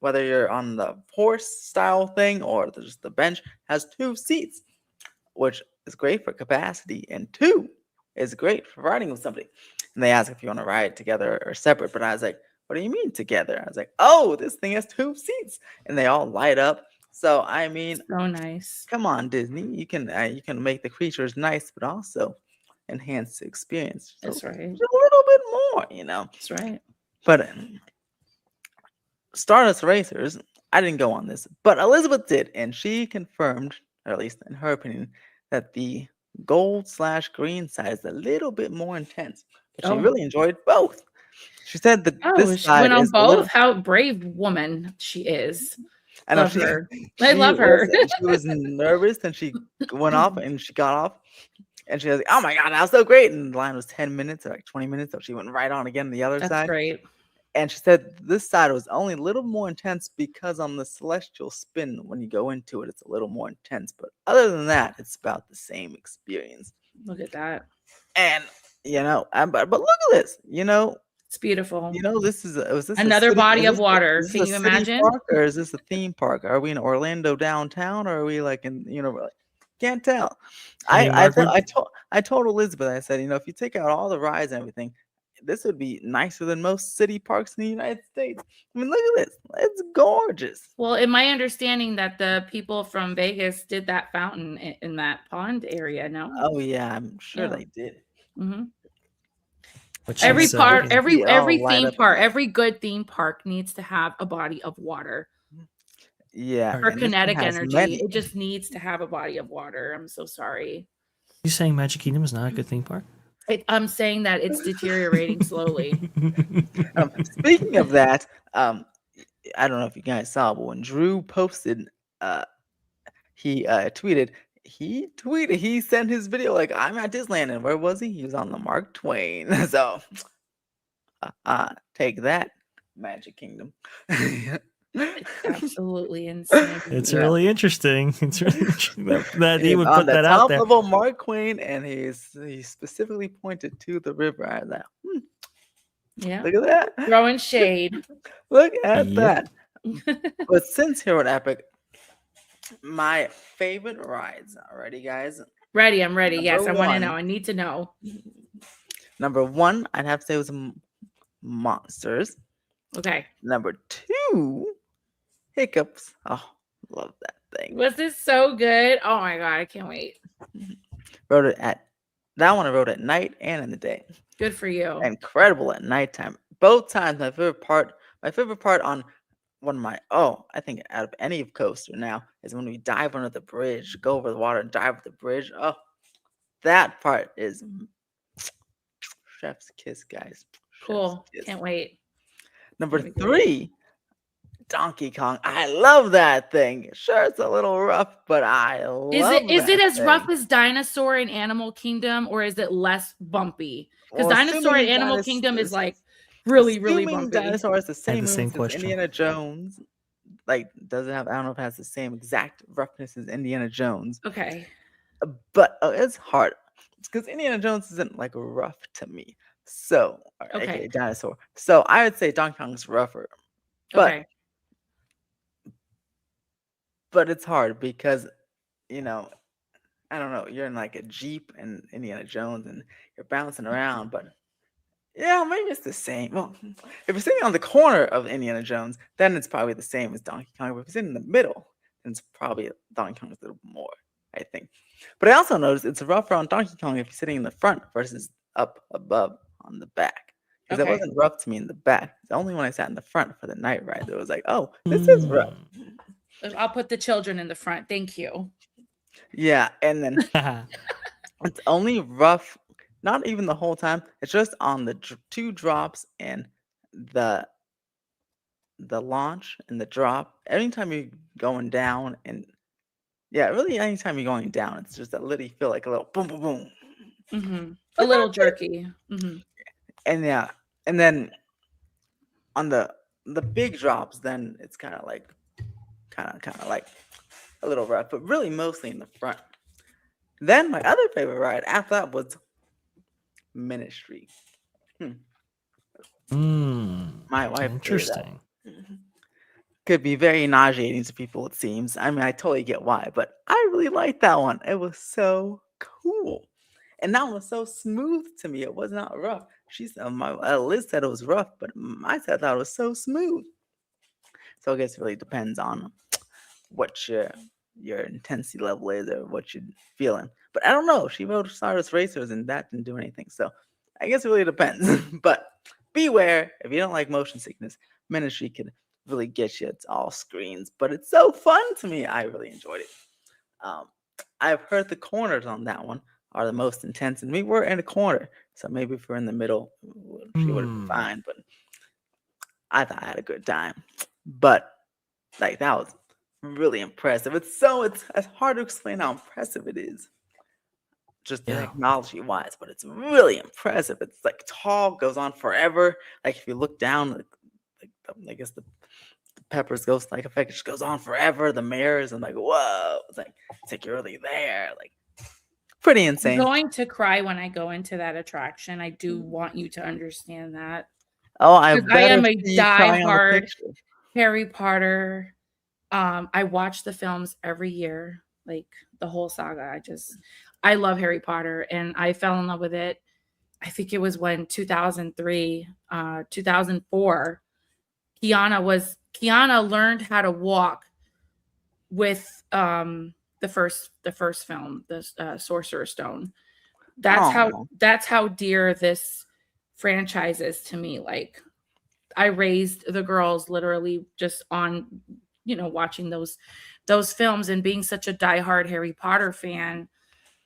whether you're on the horse style thing or just the bench, has 2 seats, which is great for capacity, and 2 is great for riding with somebody. And they ask if you want to ride together or separate, but I was like, what do you mean together? I was like, oh, this thing has 2 seats, and they all light up. So I mean,
So nice.
come on, Disney, you can make the creatures nice, but also enhance the experience.
That's right.
Just a little bit more,
That's right.
But Stardust Racers, I didn't go on this, but Elizabeth did, and she confirmed, or at least in her opinion, that the gold/green side is a little bit more intense. But she
Oh.
really enjoyed both. She said that
Oh,
this
she
side
went on
is a little.
both. How brave woman she is.
I know
Love her. I love her.
She was nervous, and she went off, and she got off, and she was like, "Oh my god, that was so great!" And the line was 10 minutes or like 20 minutes, so she went right on again the other
That's
side.
great.
And she said this side was only a little more intense because on the celestial spin, when you go into it, it's a little more intense. But other than that, it's about the same experience.
Look at that.
And but look at this.
It's beautiful.
This is was this a
Another
city-
body
is
of
this a-
water.
is this
Can
a
you
city
imagine?
park, or is this a theme park? Are we in Orlando downtown, or are we like in can't tell.
I mean, Mark,
I told Elizabeth, I said, if you take out all the rides and everything, this would be nicer than most city parks in the United States. I mean, look at this. It's gorgeous.
Well, in my understanding that the people from Vegas did that fountain in that pond area, no?
Oh yeah, I'm sure
Yeah.
they did.
hmm
Which
Every
is,
part,
can see it all
every
light
theme
up
park,
in there.
every good theme park needs to have a body of water
Yeah,
Or
or
and this one
kinetic
has
energy.
many.
It just needs to have a body of water. I'm so sorry.
you saying Magic Kingdom is not a good theme park?
I'm saying that it's deteriorating slowly.
Speaking of that, I don't know if you guys saw, but when Drew posted, he tweeted. He sent his video like, I'm at Disneyland, and where was he? He was on the Mark Twain. So, take that, Magic Kingdom.
It's absolutely insane.
It's
Yeah.
really interesting. It's really interesting that he
He's
would
on
put
the
that out
top
there.
level Mark Twain, and he specifically pointed to the river. I was like,
Yeah.
look at that.
Throwing shade.
Look at
Yep.
that. But since here at Epic, my favorite rides. Already, guys.
Ready. I'm ready. Yes, I
Number
want to know.
one.
I need to know.
Number one, I'd have to say was Monsters.
Okay.
Number two, Hiccups. Oh, love that thing.
Was this so good? Oh my God. I can't wait.
Rode it at that one. I rode at night and in the day.
Good for you.
Incredible at nighttime. Both times, my favorite part on one of my I think out of any coaster now is when we dive under the bridge, go over the water and dive over the bridge. Oh, that part is chef's kiss, guys. Chef's
Cool.
kiss.
Can't wait.
Number
That'd be
three, Donkey Kong. I love that thing. Sure, it's a little rough, but I love
Is it
that
as rough
thing.
as Dinosaur in Animal Kingdom, or is it less bumpy? Because
Well,
Dinosaur in
assuming
Animal Kingdom is like really
assuming
bumpy.
Dinosaur has the
I
same
had the same
moves as
question.
Indiana Jones. Like, does it have? I don't know if it has the same exact roughness as Indiana Jones,
Okay.
but it's hard because Indiana Jones isn't like rough to me. So, or
Okay.
aka Dinosaur. So I would say Donkey Kong's rougher, but
Okay.
it's hard because you know I don't know. You're in like a Jeep and Indiana Jones, and you're bouncing around. But yeah, maybe it's the same. Well, if you're sitting on the corner of Indiana Jones, then it's probably the same as Donkey Kong. But if you're sitting in the middle, then it's probably Donkey Kong's a little more, I think. But I also noticed it's rougher on Donkey Kong if you're sitting in the front versus up above on the back. Because it
Okay.
wasn't rough to me in the back. It's only when I sat in the front for the night ride that it was like, oh, this is rough.
I'll put the children in the front. Thank you.
Yeah, and then
Mm.
it's only rough, not even the whole time. It's just on the two drops and the launch and the drop. Anytime you're going down, and yeah, really anytime you're going down, it's just that little you feel like a little boom, boom, boom,
A
But
little
that's it.
jerky.
and yeah, and then on the big drops, then it's kind of like a little rough, but really mostly in the front. Then my other favorite ride after that was Ministry. My wife hated that.
Interesting.
Could be very nauseating to people, it seems. I mean, I totally get why, but I really liked that one. It was so cool. And that one was so smooth to me. It was not rough. She said, Liz said it was rough, but I said I thought it was so smooth. So I guess it really depends on what your intensity level is or what you're feeling. But I don't know. She rode Stardust Racers and that didn't do anything. So I guess it really depends. But beware, if you don't like motion sickness, Ministry could really get you. It's all screens, but it's so fun to me. I really enjoyed it. I've heard the corners on that one are the most intense, and we were in a corner, so maybe if we're in the middle, she would have been fine. But I thought I had a good time. But like that was really impressive. It's hard to explain how impressive it is. Just
Yeah.
technology wise, but it's really impressive. It's like tall, goes on forever. Like if you look down, I guess the Pepper's ghost like effect just goes on forever. The mirrors, I'm like, whoa! It's like you're really there. Like pretty
I'm
insane.
going to cry when I go into that attraction. I do want you to understand that.
Oh, I
Because I am
better
a
see you crying on the
diehard
picture.
Harry Potter. I watch the films every year, like the whole saga. I love Harry Potter, and I fell in love with it I think it was when 2003, 2004, Kiana learned how to walk with the first film, the Sorcerer's Stone.
Oh.
That's how dear this franchise is to me. Like, I raised the girls literally just on, watching those films and being such a diehard Harry Potter fan.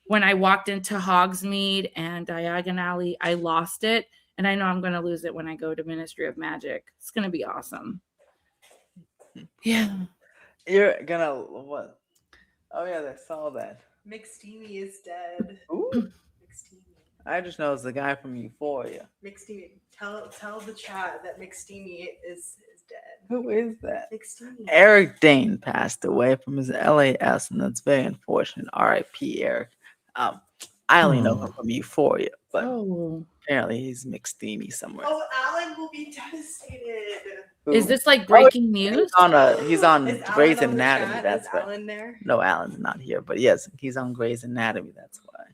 When I walked into Hogsmeade and Diagon Alley, I lost it. And I know I'm going to lose it when I go to Ministry of Magic. It's going to be awesome. Yeah.
You're gonna what? Oh yeah, I saw that.
McSteamy is dead.
Ooh.
McSteamy.
I just know it's the guy from Euphoria.
McSteamy. Tell the chat that McSteamy is dead.
Who is that?
McSteamy.
Eric Dane passed away from his LAS, and that's very unfortunate. R.I.P. Eric. I only know him from Euphoria, but apparently he's McSteamy somewhere.
Oh, Alan will be devastated.
Is this like breaking news?
He's on
Is Alan
Grey's
on the
Anatomy.
chat?
That's
Is
right.
Alan there?
No, Alan's not here, but yes, he's on Grey's Anatomy. That's why.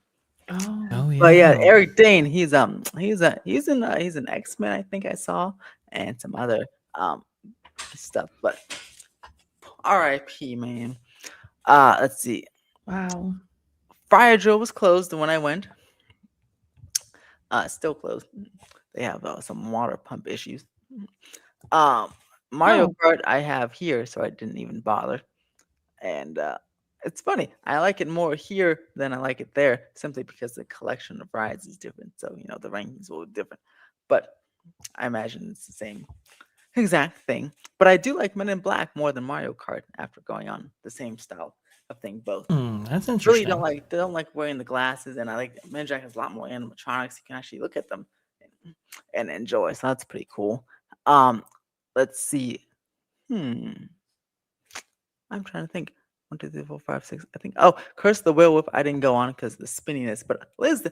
Oh,
yeah.
But yeah, Eric Dane, he's an X-Men, I think I saw, and some other stuff. But R.I.P. man. Let's see.
wow.
Friar Joe was closed when I went. Still closed. They have some water pump issues. Mario Kart I have here, so I didn't even bother. And it's funny. I like it more here than I like it there, simply because the collection of rides is different. So the rankings will be different. But I imagine it's the same exact thing. But I do like Men in Black more than Mario Kart after going on the same style of thing both.
That's interesting.
Really don't like wearing the glasses, and I like Men in Black has a lot more animatronics. You can actually look at them and enjoy. So that's pretty cool. Let's see. I'm trying to think. 1, 2, 3, 4, 5, 6. I think. Oh, Curse the Werewolf. I didn't go on because of the spinniness. But Liz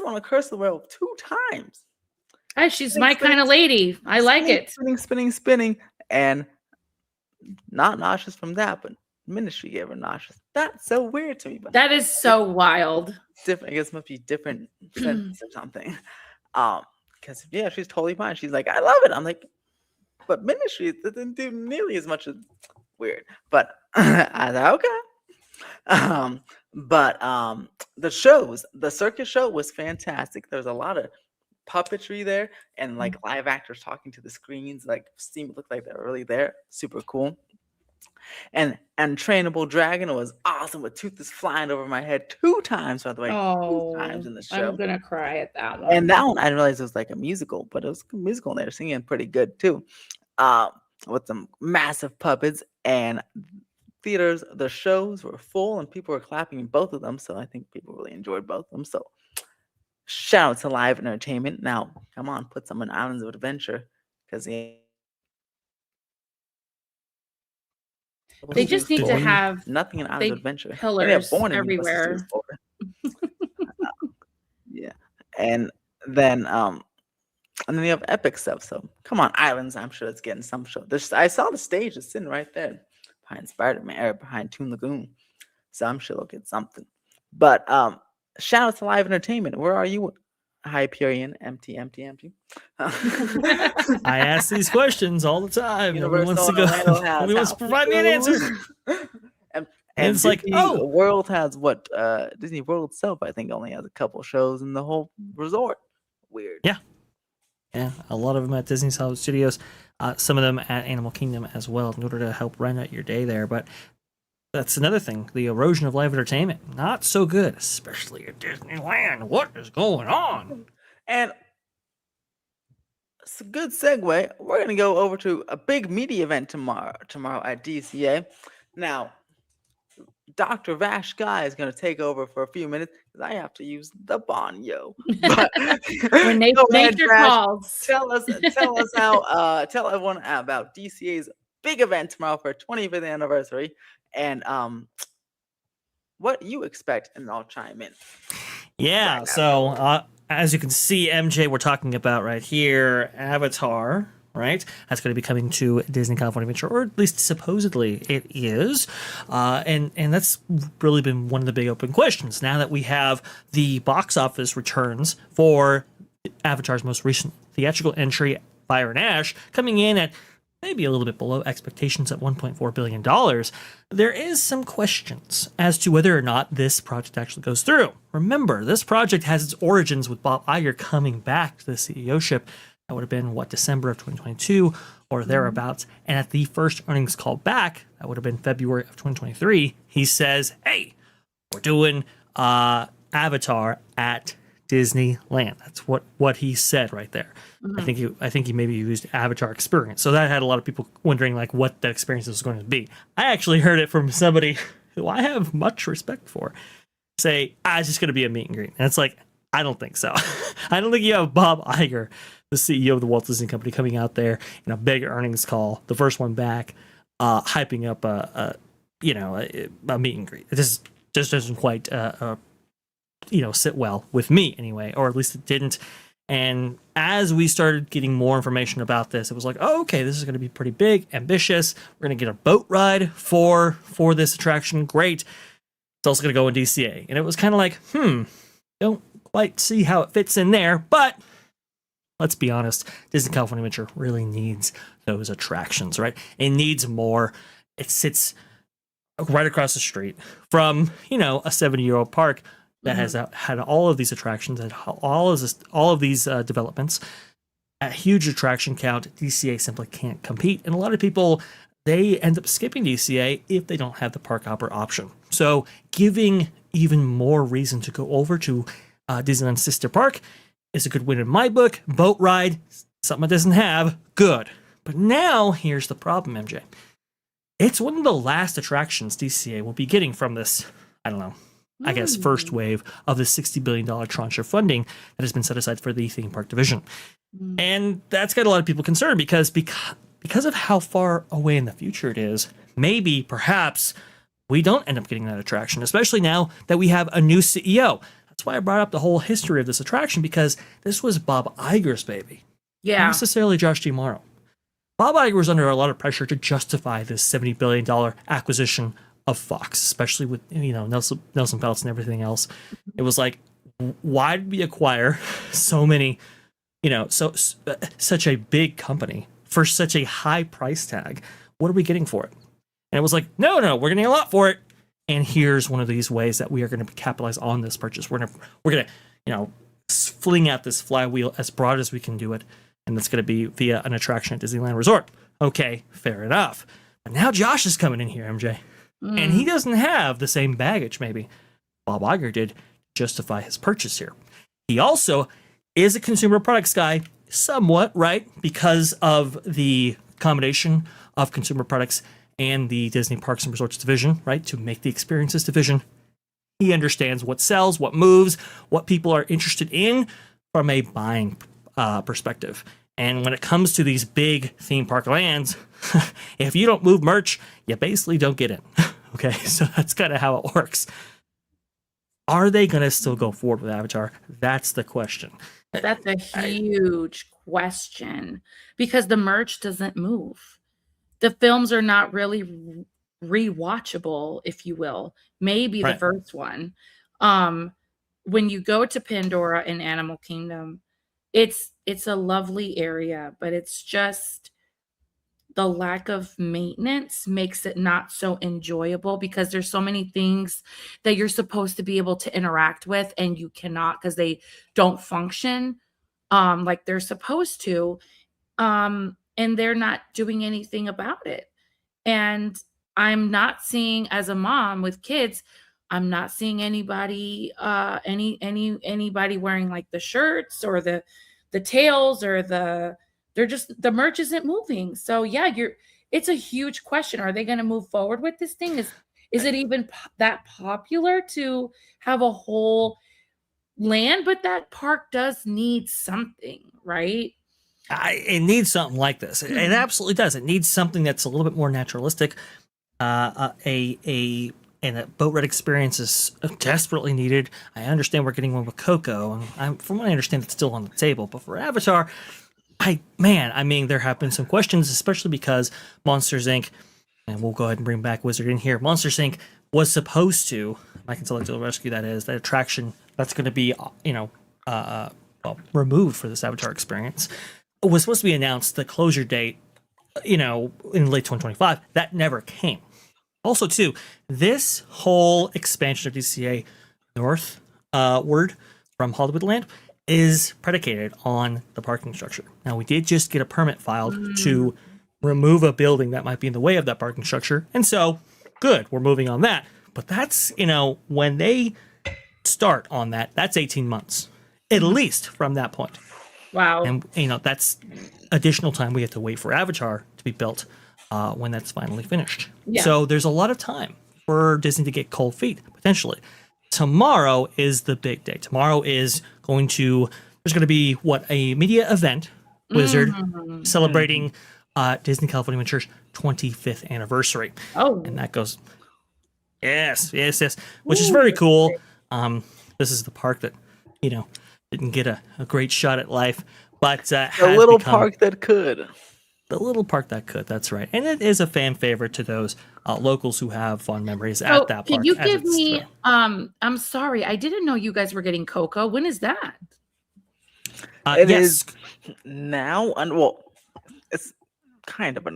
won a Curse the Werewolf 2 times.
Hey, she's my kind of lady. I like it.
Spinning, and not nauseous from that, but Ministry gave her nauseous. That's so weird to me. But
That is so wild.
different. I guess it must be different senses or something. Because she's totally fine. She's like, I love it. I'm like, but Ministry it didn't do nearly as much as weird. But I thought, okay. But the circus show was fantastic. There's a lot of puppetry there and like live actors talking to the screens, like look like they're really there. Super cool. And Trainable Dragon was awesome with Toothless flying over my head 2 times, by the way. 2 times in the show.
I'm gonna cry at that one.
And that one I didn't realize it was like a musical, but it was a musical and they were singing pretty good too. With some massive puppets and theaters, the shows were full and people were clapping in both of them. So I think people really enjoyed both of them. So shout out to Live Entertainment. Now, come on, put some in Islands of Adventure because
they just need to have
nothing in Islands of Adventure.
pillars everywhere.
Yeah, and then you have epic stuff. So come on, Islands. I'm sure it's getting some show. I saw the stage is sitting right there behind Spider-Man or behind Toon Lagoon. So I'm sure they'll get something. But shout out to Live Entertainment. Where are you? Hyperion, empty.
I ask these questions all the time. Nobody wants to Nobody wants to provide me an answer.
and
it's like,
Disney World has what? Disney World itself, I think, only has a couple shows in the whole resort. Weird.
Yeah, a lot of them at Disney's Hollywood Studios. Some of them at Animal Kingdom as well, in order to help run out your day there. But that's another thing. The erosion of live entertainment, not so good, especially at Disneyland. What is going on?
And it's a good segue. We're going to go over to a big media event tomorrow at DCA. Now, Dr. Vash Guy is going to take over for a few minutes because I have to use the Banyo. But
when nature calls.
Tell everyone about DCA's big event tomorrow for 25th anniversary. And what you expect, and I'll chime in.
Yeah, so as you can see, MJ, we're talking about right here, Avatar, right? That's going to be coming to Disney California Adventure, or at least supposedly it is. And that's really been one of the big open questions. Now that we have the box office returns for Avatar's most recent theatrical entry, Fire and Ash, coming in at maybe a little bit below expectations at $1.4 billion, there is some questions as to whether or not this project actually goes through. Remember, this project has its origins with Bob Iger coming back to the CEO-ship. That would have been, December of 2022 or thereabouts. And at the first earnings call back, that would have been February of 2023, he says, hey, we're doing Avatar at Disneyland. That's what he said right there. I think he maybe used Avatar Experience. So that had a lot of people wondering like what that experience was going to be. I actually heard it from somebody who I have much respect for say, it's just going to be a meet and greet. And it's like, I don't think so. I don't think you have Bob Iger, the CEO of the Walt Disney Company, coming out there in a big earnings call, the first one back, hyping up a meet and greet. It just doesn't quite sit well with me anyway, or at least it didn't. And as we started getting more information about this, it was like, oh, okay, this is going to be pretty big, ambitious. We're going to get a boat ride for this attraction. Great. It's also going to go in DCA. And it was kind of like, don't quite see how it fits in there. But let's be honest, Disney California Adventure really needs those attractions, right? It needs more. It sits right across the street from, a 70-year-old park that has had all of these attractions and all of these developments. At huge attraction count, DCA simply can't compete. And a lot of people, they end up skipping DCA if they don't have the park hopper option. So giving even more reason to go over to Disneyland's sister park is a good win in my book. Boat ride, something it doesn't have, good. But now, here's the problem, MJ. It's one of the last attractions DCA will be getting from this, I guess, first wave of the $60 billion tranche of funding that has been set aside for the theme park division. And that's got a lot of people concerned because of how far away in the future it is, maybe, perhaps, we don't end up getting that attraction, especially now that we have a new CEO. That's why I brought up the whole history of this attraction, because this was Bob Iger's baby.
Yeah.
Not necessarily Josh D. Morrow. Bob Iger was under a lot of pressure to justify this $70 billion acquisition of Fox, especially with Nelson Peltz and everything else. It was like, why did we acquire so many, such a big company for such a high price tag? What are we getting for it? And it was like, no, we're getting a lot for it. And here's one of these ways that we are going to capitalize on this purchase. We're gonna fling out this flywheel as broad as we can do it, and that's going to be via an attraction at Disneyland Resort. Okay, fair enough. But now Josh is coming in here, MJ. And he doesn't have the same baggage, maybe, Bob Iger did to justify his purchase here. He also is a consumer products guy, somewhat, right? Because of the combination of consumer products and the Disney Parks and Resorts division, right? To make the experiences division. He understands what sells, what moves, what people are interested in from a buying perspective. And when it comes to these big theme park lands, if you don't move merch, you basically don't get in. Okay, so that's kind of how it works. Are they going to still go forward with Avatar? That's the question.
That's a huge question, because the merch doesn't move. The films are not really rewatchable, if you will. Maybe the first one. When you go to Pandora and Animal Kingdom, it's a lovely area, but it's just the lack of maintenance makes it not so enjoyable, because there's so many things that you're supposed to be able to interact with and you cannot, because they don't function like they're supposed to, and they're not doing anything about it. And I'm not seeing, as a mom with kids, I'm not seeing anybody anybody wearing like the shirts or the tails or the merch isn't moving. So yeah, it's a huge question. Are they going to move forward with this thing? Is it even that popular to have a whole land? But that park does need something, right?
It needs something like this. It absolutely does. It needs something that's a little bit more naturalistic. And a boat ride experience is desperately needed. I understand we're getting one with Coco, and from what I understand, it's still on the table. But for Avatar, I mean, there have been some questions, especially because Monsters Inc. And we'll go ahead and bring back Wizard in here. Monsters Inc. was supposed to, Mike Intellectual Rescue, that is, that attraction that's going to be, removed for this Avatar experience, was supposed to be announced the closure date, in late 2025. That never came. Also, too, this whole expansion of DCA northward from Hollywoodland is predicated on the parking structure. Now, we did just get a permit filed to remove a building that might be in the way of that parking structure. And so, good, we're moving on that. But that's, when they start on that, that's 18 months, at least from that point.
Wow.
And, that's additional time we have to wait for Avatar to be built when that's finally finished.
Yeah.
So there's a lot of time for Disney to get cold feet, potentially. Tomorrow is the big day. Tomorrow is there's going to be a media event, Wizard, celebrating Disney California Adventure's 25th anniversary.
Oh.
And that goes, yes, which is very cool. This is the park that, didn't get a great shot at life, but
The little park that could.
The little park that could, that's right. And it is a fan favorite to those locals who have fond memories at that park.
Can you give me, I'm sorry, I didn't know you guys were getting Coco. When is that?
It
yes.
is now, and it's kind of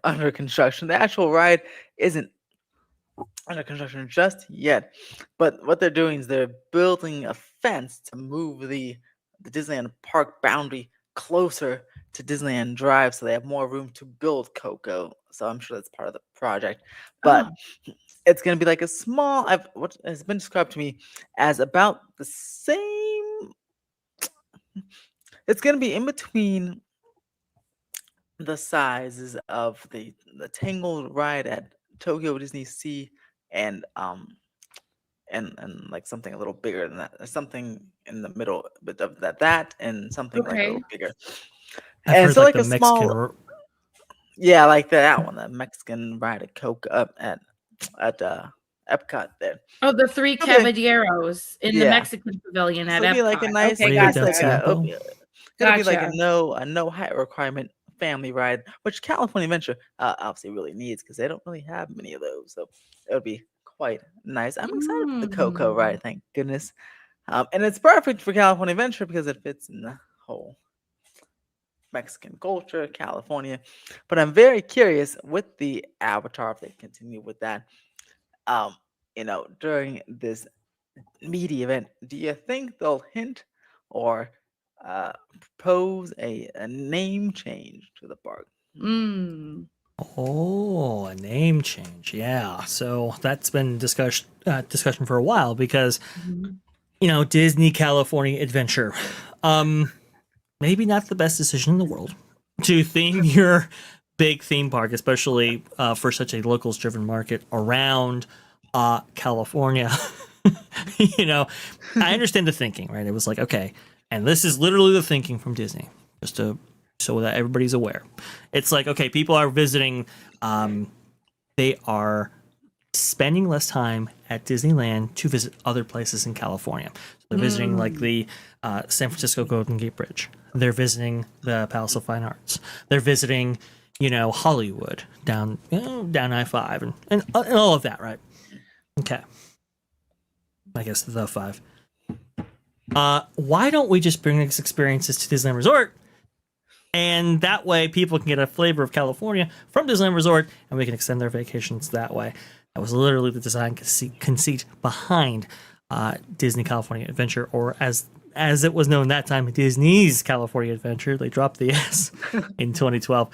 under construction. The actual ride isn't under construction just yet, but what they're doing is they're building a fence to move the Disneyland park boundary closer to Disneyland Drive, so they have more room to build Coco. So I'm sure that's part of the project, but it's going to be like a small. What has been described to me as about the same. It's going to be in between the sizes of the Tangled ride at Tokyo Disney Sea and like something a little bigger than that, something in the middle bit of that and something like a little bigger.
I've
And
heard
so like
the
a
Mexican
small, yeah, like that one, the Mexican ride at Coke up at Epcot there.
Oh, the Three
Okay.
Caballeros in the
Yeah.
Mexican pavilion at
So it'll be like a
Epcot.
nice,
Okay,
Rio
gotcha.
del
like
Tiempo.
it'll be like
Gotcha.
a no height requirement family ride, which California Adventure obviously really needs because they don't really have many of those. So it'll be quite nice. I'm excited for the Coco ride, thank goodness. And it's perfect for California Adventure because it fits in the whole Mexican culture, California. But I'm very curious with the Avatar if they continue with that. During this media event, do you think they'll hint or propose a name change to the park?
Mm.
Oh, a name change. Yeah. So that's been discussion for a while because, Disney California Adventure. Maybe not the best decision in the world to theme your big theme park, especially for such a locals driven market around California. I understand the thinking, right? It was like, okay, and this is literally the thinking from Disney, just so that everybody's aware. It's like, okay, people are visiting, they are spending less time at Disneyland to visit other places in California. So they're visiting like the San Francisco Golden Gate Bridge. They're visiting the Palace of Fine Arts. They're visiting, Hollywood down I-5 and all of that, right? Okay. I guess the 5. Why don't we just bring these experiences to Disneyland Resort? And that way people can get a flavor of California from Disneyland Resort and we can extend their vacations that way. That was literally the design conceit behind Disney California Adventure, or as it was known that time, Disney's California Adventure. They dropped the S in 2012.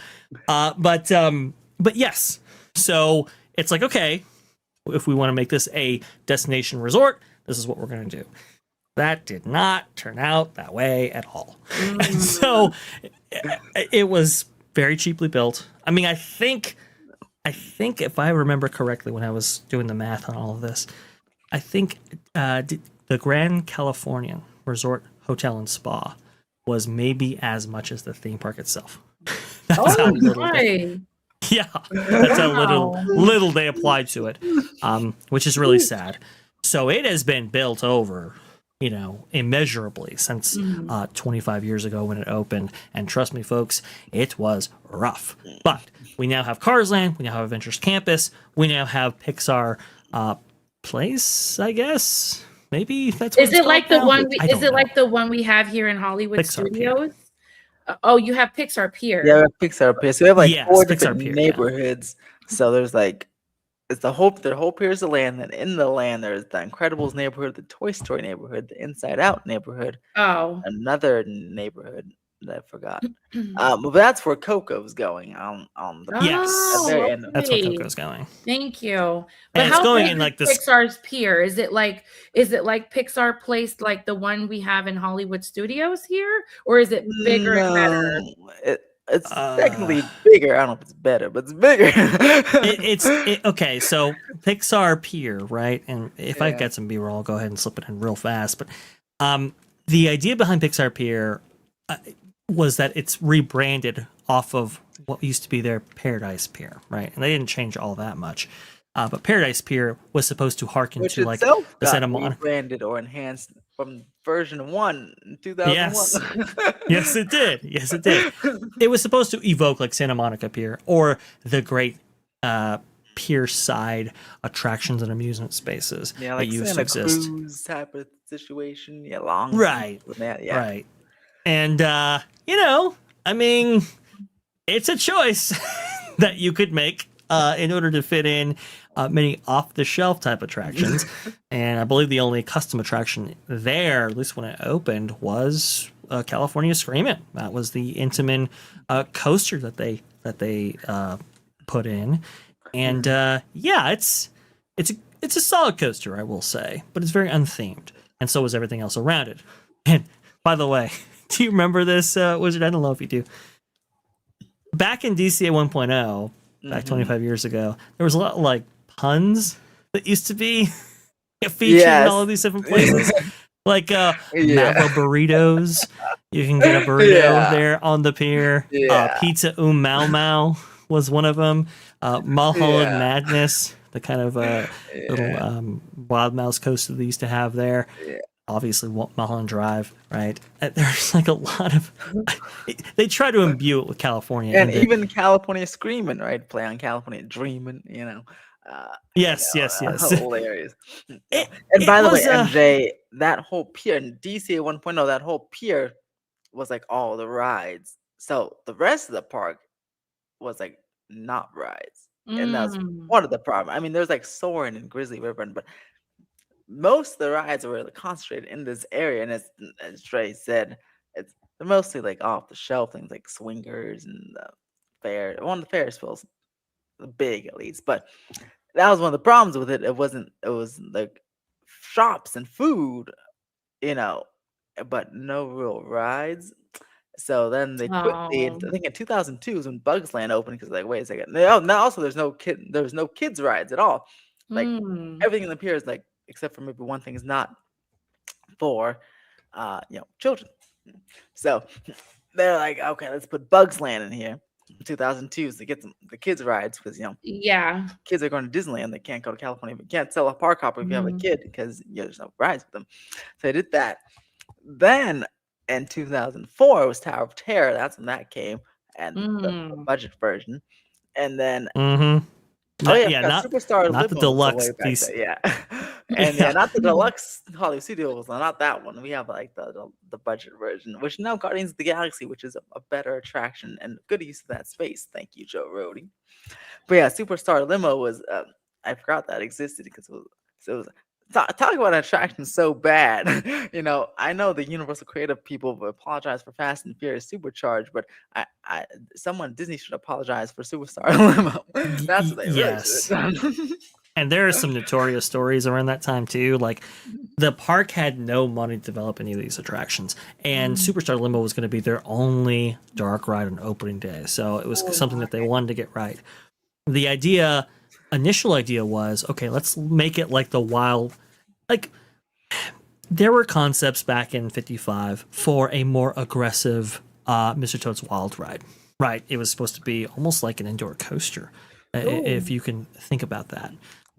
But yes, so it's like, okay, if we want to make this a destination resort, this is what we're going to do. That did not turn out that way at all. And so it was very cheaply built. I mean, I think if I remember correctly when I was doing the math on all of this, I think the Grand Californian Resort Hotel and Spa was maybe as much as the theme park itself. That's how little that's how little they applied to it, which is really sad. So it has been built over immeasurably since 25 years ago when it opened. And trust me, folks, it was rough. But we now have Cars Land, we now have Adventures Campus, we now have Pixar Place, I guess. Maybe that's what
Is it like the one?
I
Is
don't
it
know.
like the one we have here in Hollywood
Pixar Pier.
Studios? Oh, you have Pixar Pier.
Yeah, we have Pixar Pier. So we have like
Yes,
four
Pixar
different
Pier, yeah.
neighborhoods. So there's like it's the whole pier is the land, and in the land there's the Incredibles neighborhood, the Toy Story neighborhood, the Inside Out neighborhood,
Oh.
another neighborhood that I forgot. But that's where Coco's going on the
Yes.
Oh,
very end of
That's where
okay.
Coco's going.
Thank you.
And it's
how
going
big
in, like,
is
this-
Pixar's Pier? Is it like Pixar Place, like the one we have in Hollywood Studios here, or is it bigger and better?
It's technically bigger. I don't know if it's better, but it's bigger.
Okay, so Pixar Pier, right? And if I
Yeah.
get some B-roll, I'll go ahead and slip it in real fast. But the idea behind Pixar Pier was that it's rebranded off of what used to be their Paradise Pier, right? And they didn't change all that much. But Paradise Pier was supposed to harken
Which
to like
itself
the
got
Santa Monica.
rebranded or enhanced from version 1 in 2001.
Yes, it did. Yes, it did. It was supposed to evoke like Santa Monica Pier or the great pier side attractions and amusement spaces
Yeah, like
that used
Santa
to exist.
Cruz type of situation. Yeah, long.
Right.
With that, yeah.
Right. And I mean, it's a choice that you could make in order to fit in many off-the-shelf type attractions. And I believe the only custom attraction there, at least when it opened, was California Screamin'. That was the Intamin coaster that they put in. And it's a solid coaster, I will say, but it's very unthemed, and so is everything else around it. And by the way, do you remember this, Wizard? I don't know if you do. Back in DCA 1.0, back 25 years ago, there was a lot of like puns that used to be featured in all of these different places. Like Malvo burritos. You can get a burrito there on the pier. Pizza Mau Mau was one of them. Mulholland Madness, the kind of little wild mouse coaster they used to have there. Obviously, Mulholland Drive, right? There's like a lot of. They try to imbue it with California,
And even California Screaming, right? Play on California Dreaming,
Yes.
Hilarious.
It
By the way,
was,
MJ, that whole pier in DCA 1.0, that whole pier was like all the rides. So the rest of the park was like not rides. And that's part of the problem. I mean, there's like Soarin' and Grizzly River, but most of the rides were like concentrated in this area. And as Trey said, they're mostly like off the shelf things like swingers and the fair. One of the Ferris wheels, big at least, but that was one of the problems with it. It was like shops and food, but no real rides. So then they quickly, I think in 2002 is when Bugs Land opened, because like, wait a second, now also there's no kids rides at all. Like everything in the pier is like, except for maybe one thing, is not for children. So they're like, okay, let's put Bugs Land in here. 2002 to get the kids rides, because kids are going to Disneyland. They can't go to California. But you can't sell a park hopper if you have a kid, because there's no rides with them. So they did that. Then in 2004 it was Tower of Terror. That's when that came, and the budget version. And then
not
Superstar
not the
Limo
deluxe
way back
piece.
there, and not the deluxe Hollywood Studios, not that one. We have like the budget version, which now Guardians of the Galaxy, which is a better attraction and good use of that space. Thank you, Joe Rody. But yeah, Superstar Limo was I forgot that existed, because it was talk about an attraction so bad. I know the Universal creative people apologize for Fast and Furious Supercharged, but Disney should apologize for Superstar Limo. That's what they really should have done.
And there are some notorious stories around that time too. Like the park had no money to develop any of these attractions, and Superstar Limo was going to be their only dark ride on opening day. So it was something that they wanted to get right. The initial idea was, okay, let's make it like the wild, like there were concepts back in 55 for a more aggressive Mr. Toad's Wild Ride, right? It was supposed to be almost like an indoor coaster, if you can think about that.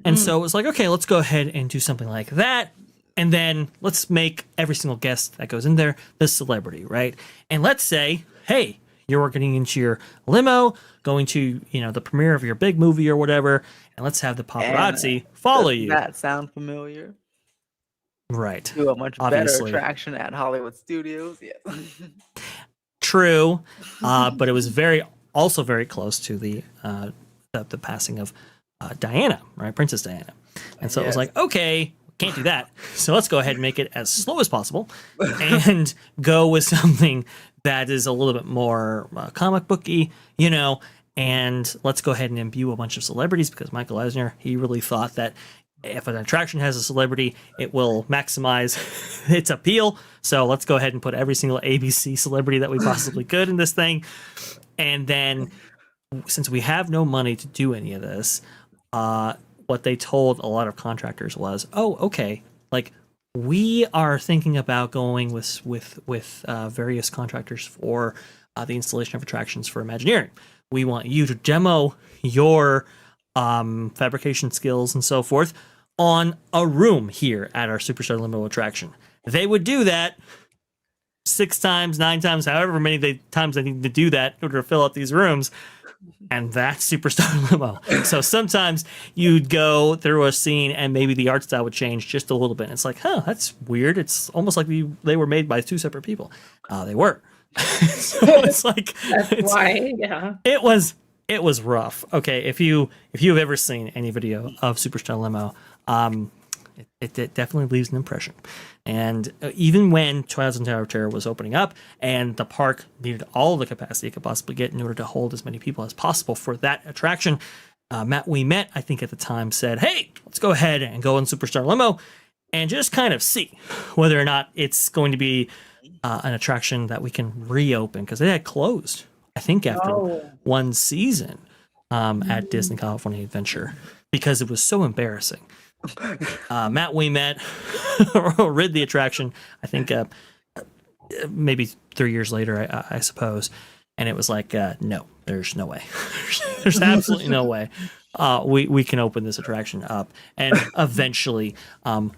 And so it was like, okay, let's go ahead and do something like that. And then let's make every single guest that goes in there the celebrity, right? And let's say, hey, you're getting into your limo, going to, the premiere of your big movie or whatever, and let's have the paparazzi follow
Does
you.
that sound familiar?
Right.
Do a much
Obviously.
better attraction at Hollywood Studios. Yes.
True. But it was also very close to the passing of Diana, right? Princess Diana. And so it was
Yes.
like, okay, can't do that. So let's go ahead and make it as slow as possible and go with something that is a little bit more comic booky, and let's go ahead and imbue a bunch of celebrities, because Michael Eisner, he really thought that if an attraction has a celebrity, it will maximize its appeal. So let's go ahead and put every single ABC celebrity that we possibly could in this thing. And then, since we have no money to do any of this, what they told a lot of contractors was, oh, okay, like, we are thinking about going with various contractors for the installation of attractions for Imagineering. We want you to demo your fabrication skills and so forth on a room here at our Superstar Limo attraction. They would do that 6 times, 9 times, however many times they need to do that in order to fill out these rooms. And that's Superstar Limo. So sometimes you'd go through a scene and maybe the art style would change just a little bit. And it's like, that's weird. It's almost like they were made by 2 separate people. They were. So it's like,
That's why, yeah.
it was rough. Okay, if you've ever seen any video of Superstar Limo, it definitely leaves an impression. And even when Twilight Zone Tower of Terror was opening up and the park needed all the capacity it could possibly get in order to hold as many people as possible for that attraction, Matt Ouimet, I think at the time, said, hey, let's go ahead and go in Superstar Limo and just kind of see whether or not it's going to be an attraction that we can reopen, because it had closed, I think, after one season at Disney California Adventure, because it was so embarrassing. Matt Ouimet rid the attraction, I think, maybe 3 years later, I suppose. And it was like, no, there's no way. There's absolutely no way we can open this attraction up. And eventually,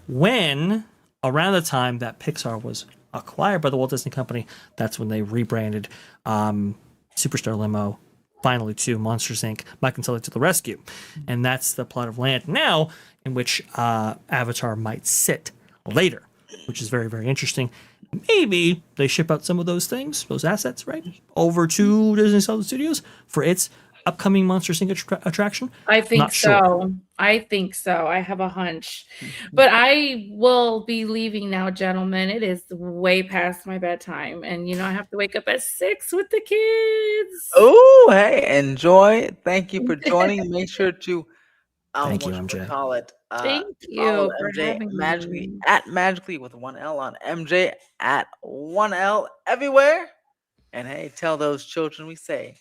when around the time that Pixar was acquired by the Walt Disney Company, that's when they rebranded Superstar Limo finally to Monsters Inc. Mike and Sully to the Rescue. And that's the plot of Land now, in which Avatar might sit later, which is very, very interesting. Maybe they ship out some of those things, those assets, right, over to Disney Studios for its upcoming Monsters Inc. attraction.
I think
Not
so.
sure.
I think so. I have a hunch. But I will be leaving now, gentlemen. It is way past my bedtime. And, I have to wake up at 6 with the kids.
Oh, hey, enjoy. Thank you for joining. Make sure to
Thank you,
what should we
MJ.
call it?
Thank
Follow
you for
MJ
having
magically
me.
at magically with 1L on MJ at 1L everywhere. And hey, tell those children we say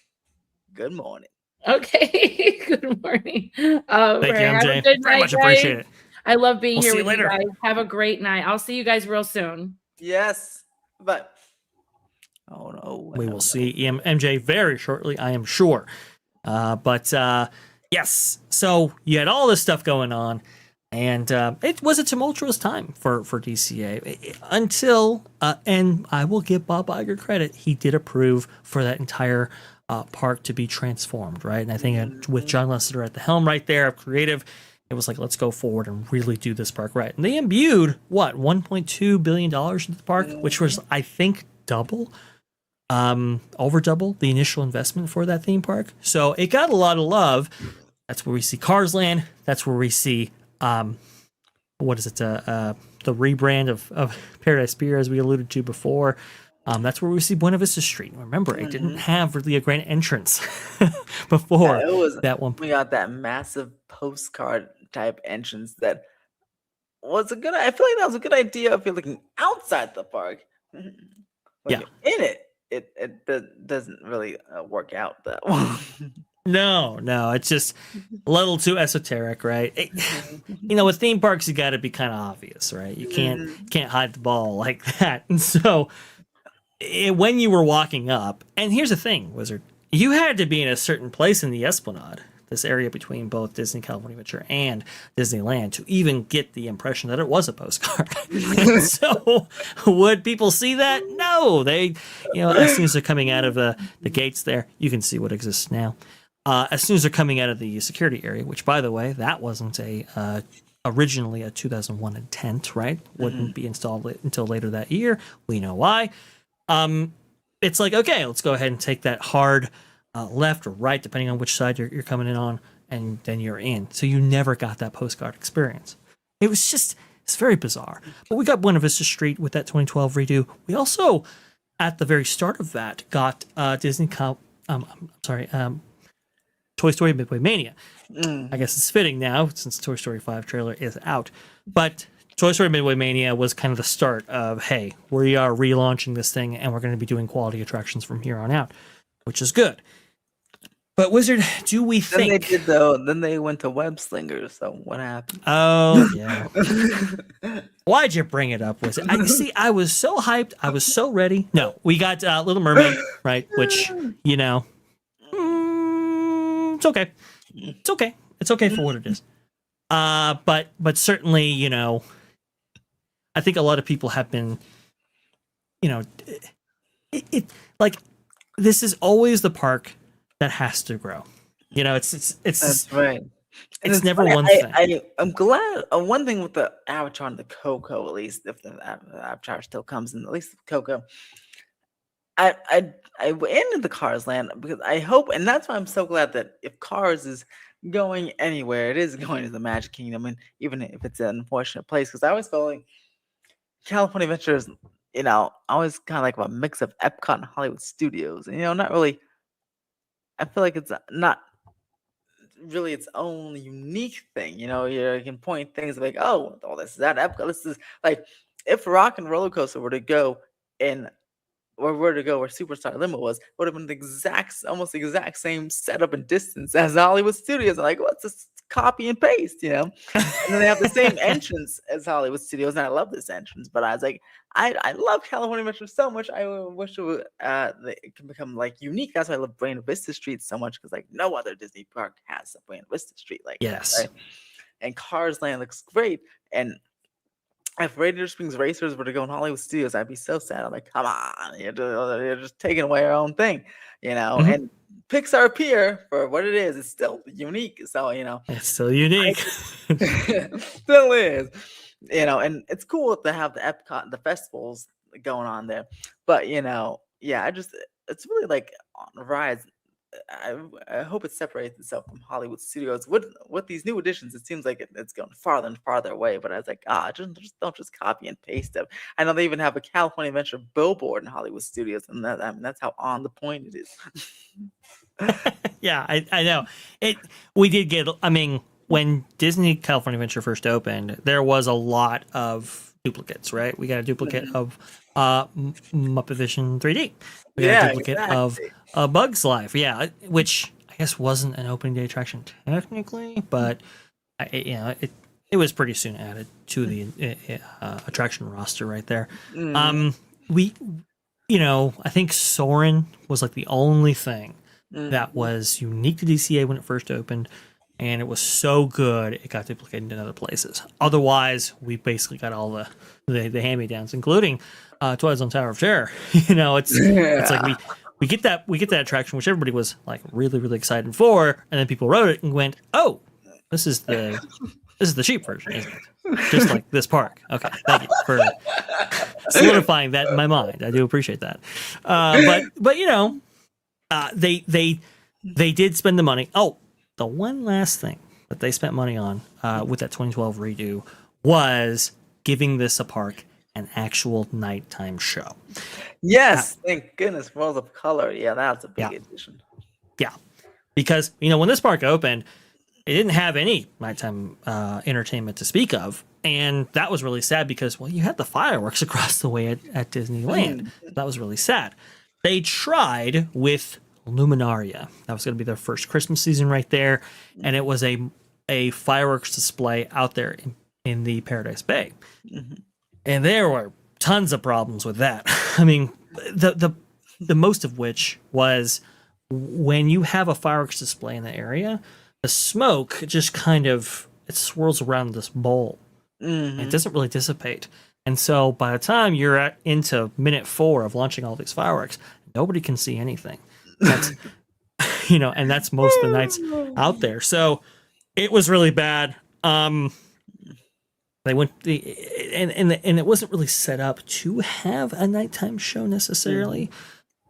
good morning.
Okay. Good morning.
Thank you,
Have a
MJ.
good
Very
night,
much appreciate
guys.
it.
I love being
We'll
here
see you
with
later.
you guys. Have a great night. I'll see you guys real soon.
Yes, but oh no,
We will see MJ very shortly, I am sure. Yes, so you had all this stuff going on, and it was a tumultuous time for DCA until, and I will give Bob Iger credit, he did approve for that entire park to be transformed, right? And I think with John Lasseter at the helm right there of creative, it was like, let's go forward and really do this park right. And they imbued, $1.2 billion into the park, which was, I think, over double the initial investment for that theme park. So it got a lot of love. That's where we see Cars Land. That's where we see, the rebrand of Paradise Pier, as we alluded to before. That's where we see Buena Vista Street. Remember, it didn't have really a grand entrance before
it was
that one.
We got that massive postcard type entrance that was a good. I feel like that was a good idea if you're looking outside the park. When
Yeah.
you're in it doesn't really work out that well.
No, it's just a little too esoteric, right? With theme parks, you got to be kind of obvious, right? You can't hide the ball like that. And so, when you were walking up, and here's the thing, Wizard, you had to be in a certain place in the Esplanade this area between both Disney California Adventure and Disneyland to even get the impression that it was a postcard. So would people see that? No, they, as soon as they're coming out of the gates there, you can see what exists now. As soon as they're coming out of the security area, which, by the way, that wasn't originally a 2001 intent, right? Wouldn't be installed until later that year. We know why. It's like, okay, let's go ahead and take that hard left or right, depending on which side you're coming in on, and then you're in. So you never got that postcard experience. It's very bizarre. But we got Buena Vista Street with that 2012 redo. We also, at the very start of that, got Toy Story Midway Mania. I guess it's fitting now since Toy Story 5 trailer is out. But Toy Story Midway Mania was kind of the start of, hey, we are relaunching this thing and we're going to be doing quality attractions from here on out, which is good. But Wizard, do we think...
Then they did, though. Then they went to Web Slingers, so what happened?
Oh, yeah. Why'd you bring it up, Wizard? I was so hyped. I was so ready. No, we got Little Mermaid, right? Which, it's okay. It's okay. It's okay for what it is. But certainly, I think a lot of people have been, like, this is always the park that has to grow. It's
That's right.
It's never
funny,
one thing.
I'm glad. One thing with the Avatar and the Coco, at least if the Avatar still comes in, at least Coco. I ended the Cars land because I hope, and that's why I'm so glad that if Cars is going anywhere, it is going to the Magic Kingdom, and even if it's an unfortunate place, because I always feel like California Adventure is, always kind of like a mix of Epcot and Hollywood Studios, and not really. I feel like it's not really its own unique thing. You can point things like, oh, this is at Epcot. This is like if Rock and Roller Coaster were to go in. Or where to go where Superstar Limo was, would have been almost the exact same setup and distance as Hollywood Studios. I'm like, what's this copy and paste, And then they have the same entrance as Hollywood Studios, and I love this entrance. But I was like, I love California Metro so much. I wish it can become like unique. That's why I love Buena Vista Street so much, because like no other Disney park has a Buena Vista Street like
yes.
that, right? And Cars Land looks great, and if Radiator Springs Racers were to go in Hollywood Studios, I'd be so sad. I'm like, come on, you're just taking away our own thing, And Pixar Pier, for what it is, it's still unique. So,
it's still unique.
Still is, and it's cool to have the Epcot, the festivals going on there. But, it's really like on rides. I hope it separates itself from Hollywood Studios. With these new additions, it seems like it's going farther and farther away. But I was like, don't just copy and paste them. I know they even have a California Adventure billboard in Hollywood Studios, and that's how on the point it is.
Yeah, I know it. We did get. I mean, when Disney California Adventure first opened, there was a lot of duplicates, right? We got a duplicate of Muppet Vision 3D. We got a duplicate of Bug's Life, which I guess wasn't an opening day attraction technically, but it was pretty soon added to the attraction roster right there. I think Soarin' was like the only thing that was unique to DCA when it first opened, and it was so good it got duplicated in other places. Otherwise, we basically got all the hand-me-downs, including Twilight Zone Tower of Terror. It's like we get that attraction, which everybody was like really, really excited for, and then people wrote it and went, "Oh, this is the cheap version, isn't it? Just like this park." Okay, thank you for solidifying that in my mind. I do appreciate that. But they did spend the money. Oh, the one last thing that they spent money on with that 2012 redo was giving this a park an actual nighttime show.
Yes, thank goodness, Worlds of Color. Yeah, that's a big addition.
Yeah, because when this park opened, it didn't have any nighttime entertainment to speak of, and that was really sad because you had the fireworks across the way at Disneyland. That was really sad. They tried with Luminaria. That was going to be their first Christmas season right there, and it was a fireworks display out there in the Paradise Bay. And there were tons of problems with that. I mean, the most of which was when you have a fireworks display in the area, the smoke just kind of it swirls around this bowl.
Mhm.
It doesn't really dissipate. And so by the time you're into minute 4 of launching all these fireworks, nobody can see anything. That's and that's most of the nights out there. So it was really bad. They went and it wasn't really set up to have a nighttime show necessarily.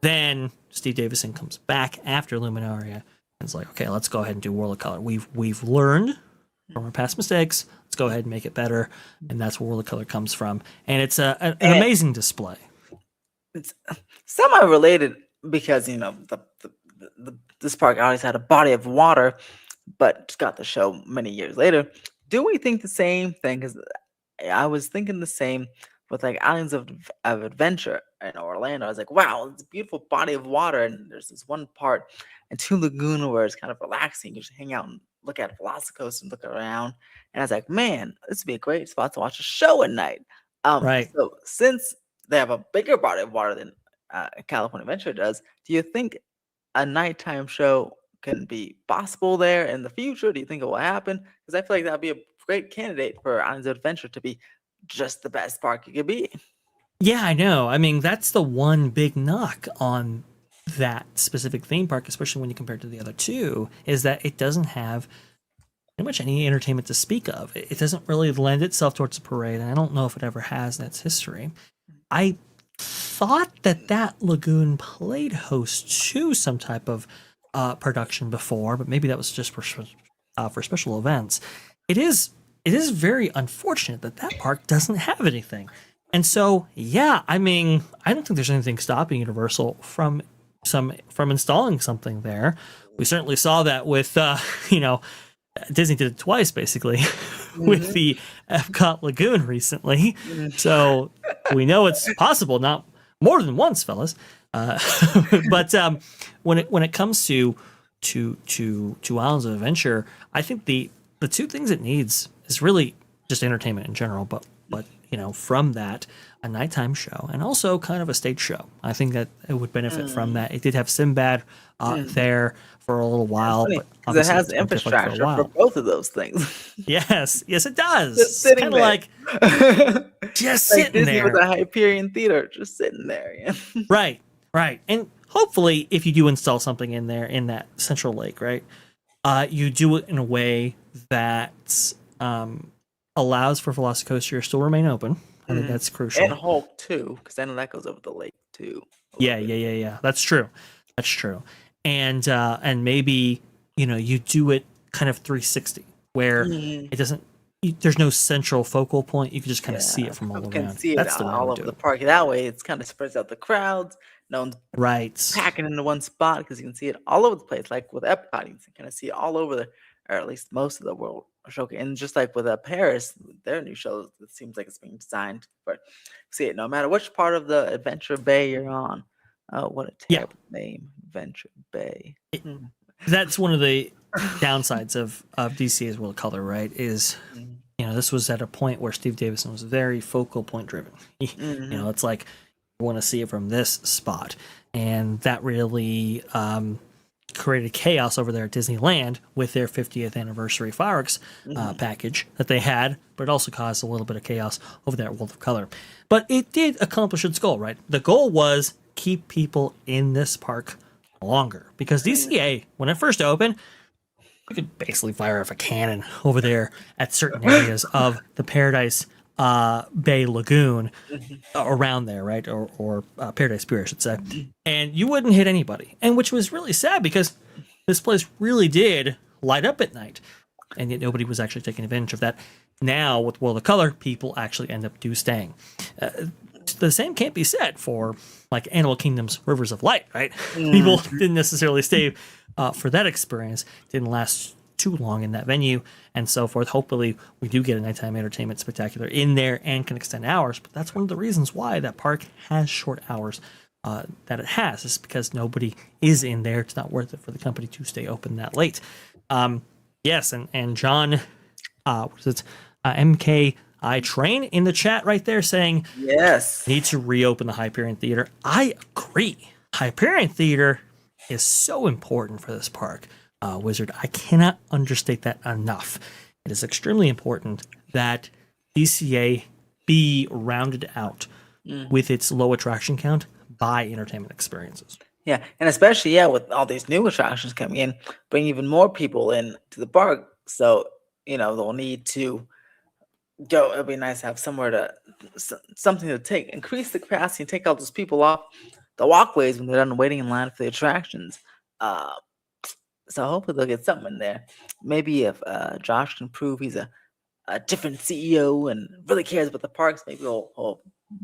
Then Steve Davison comes back after Luminaria and it's like, okay, let's go ahead and do World of Color. We've learned from our past mistakes. Let's go ahead and make it better, and that's where World of Color comes from. And it's an amazing display.
It's semi-related because this park always had a body of water, but just got the show many years later. Do we think the same thing? Because I was thinking the same with like Islands of Adventure in Orlando. I was like, wow, it's a beautiful body of water, and there's this one part in Two Lagoon where it's kind of relaxing. You just hang out and look at Velocicoaster and look around. And I was like, man, this would be a great spot to watch a show at night.
Right.
So since they have a bigger body of water than California Adventure does, do you think a nighttime show can be possible there in the future? Do you think it will happen? Because I feel like that would be a great candidate for Islands of Adventure to be just the best park it could be.
Yeah, I know. I mean, that's the one big knock on that specific theme park, especially when you compare it to the other two, is that it doesn't have pretty much any entertainment to speak of. It doesn't really lend itself towards a parade, and I don't know if it ever has in its history. I thought that Lagoon played host to some type of production before, but maybe that was just for special events. It is very unfortunate that park doesn't have anything. And so, yeah, I mean, I don't think there's anything stopping Universal from installing something there. We certainly saw that with Disney did it twice basically with the Epcot Lagoon recently. So we know it's possible, not more than once, fellas. But when it comes to Islands of Adventure, I think the two things it needs is really just entertainment in general, but from that, a nighttime show and also kind of a stage show. I think that it would benefit from that. It did have Sinbad there for a little while, but
because it has
it's been different
infrastructure
a
for
while.
both of those things.
Yes, it does.
Just
It's
sitting
kind of
there.
like just
Like
sitting
Disney
there.
with the Hyperion Theater, just sitting there. Yeah.
Right. And hopefully, if you do install something in there in that central lake, right, you do it in a way that allows for Velocicoaster to still remain open. I think that's crucial.
And Hulk too, because I know that goes over the lake too.
Yeah. That's true. And maybe you do it kind of 360 where it doesn't. There's no central focal point. You can just kind of see it from all
You
around.
can see it
That's the way I
all
would
over
do
the
it.
park. That way, it's kind of spreads out the crowds. No one's
Right.
packing into one spot because you can see it all over the place. Like with Epcot, you can kind of see it all over or at least most of the world showcase. And just like with Paris, their new show, it seems like it's being designed for see it no matter which part of the Adventure Bay you're on. Oh, what a
Yeah.
terrible name, Adventure Bay.
That's one of the downsides of DCA's World of Color, right? Is this was at a point where Steve Davison was very focal point driven. It's like you want to see it from this spot, and that really created chaos over there at Disneyland with their 50th anniversary fireworks package that they had, but it also caused a little bit of chaos over there at World of Color. But it did accomplish its goal, right? The goal was keep people in this park longer, because DCA, when it first opened, you could basically fire off a cannon over there at certain areas of the Paradise Bay Lagoon around there, right? Or Paradise Pier, I should say. And you wouldn't hit anybody. And which was really sad because this place really did light up at night. And yet nobody was actually taking advantage of that. Now, with World of Color, people actually end up staying. The same can't be said for like Animal Kingdom's Rivers of Light, right? People didn't necessarily stay for that experience. Didn't last too long in that venue and so forth. Hopefully we do get a nighttime entertainment spectacular in there and can extend hours, but that's one of the reasons why that park has short hours that it has, is because nobody is in there. It's not worth it for the company to stay open that late. Yes, and John, MKI Train in the chat right there saying,
Yes.
need to reopen the Hyperion Theater. I agree. Hyperion Theater is so important for this park. Wizard. I cannot understate that enough. It is extremely important that DCA be rounded out with its low attraction count by entertainment experiences.
Yeah, and especially with all these new attractions coming in, bring even more people in to the park. So they'll need to go. It'd be nice to have somewhere something to take, increase the capacity, and take all those people off the walkways when they're done waiting in line for the attractions. So hopefully they'll get something in there. Maybe if Josh can prove he's a different CEO and really cares about the parks, maybe he'll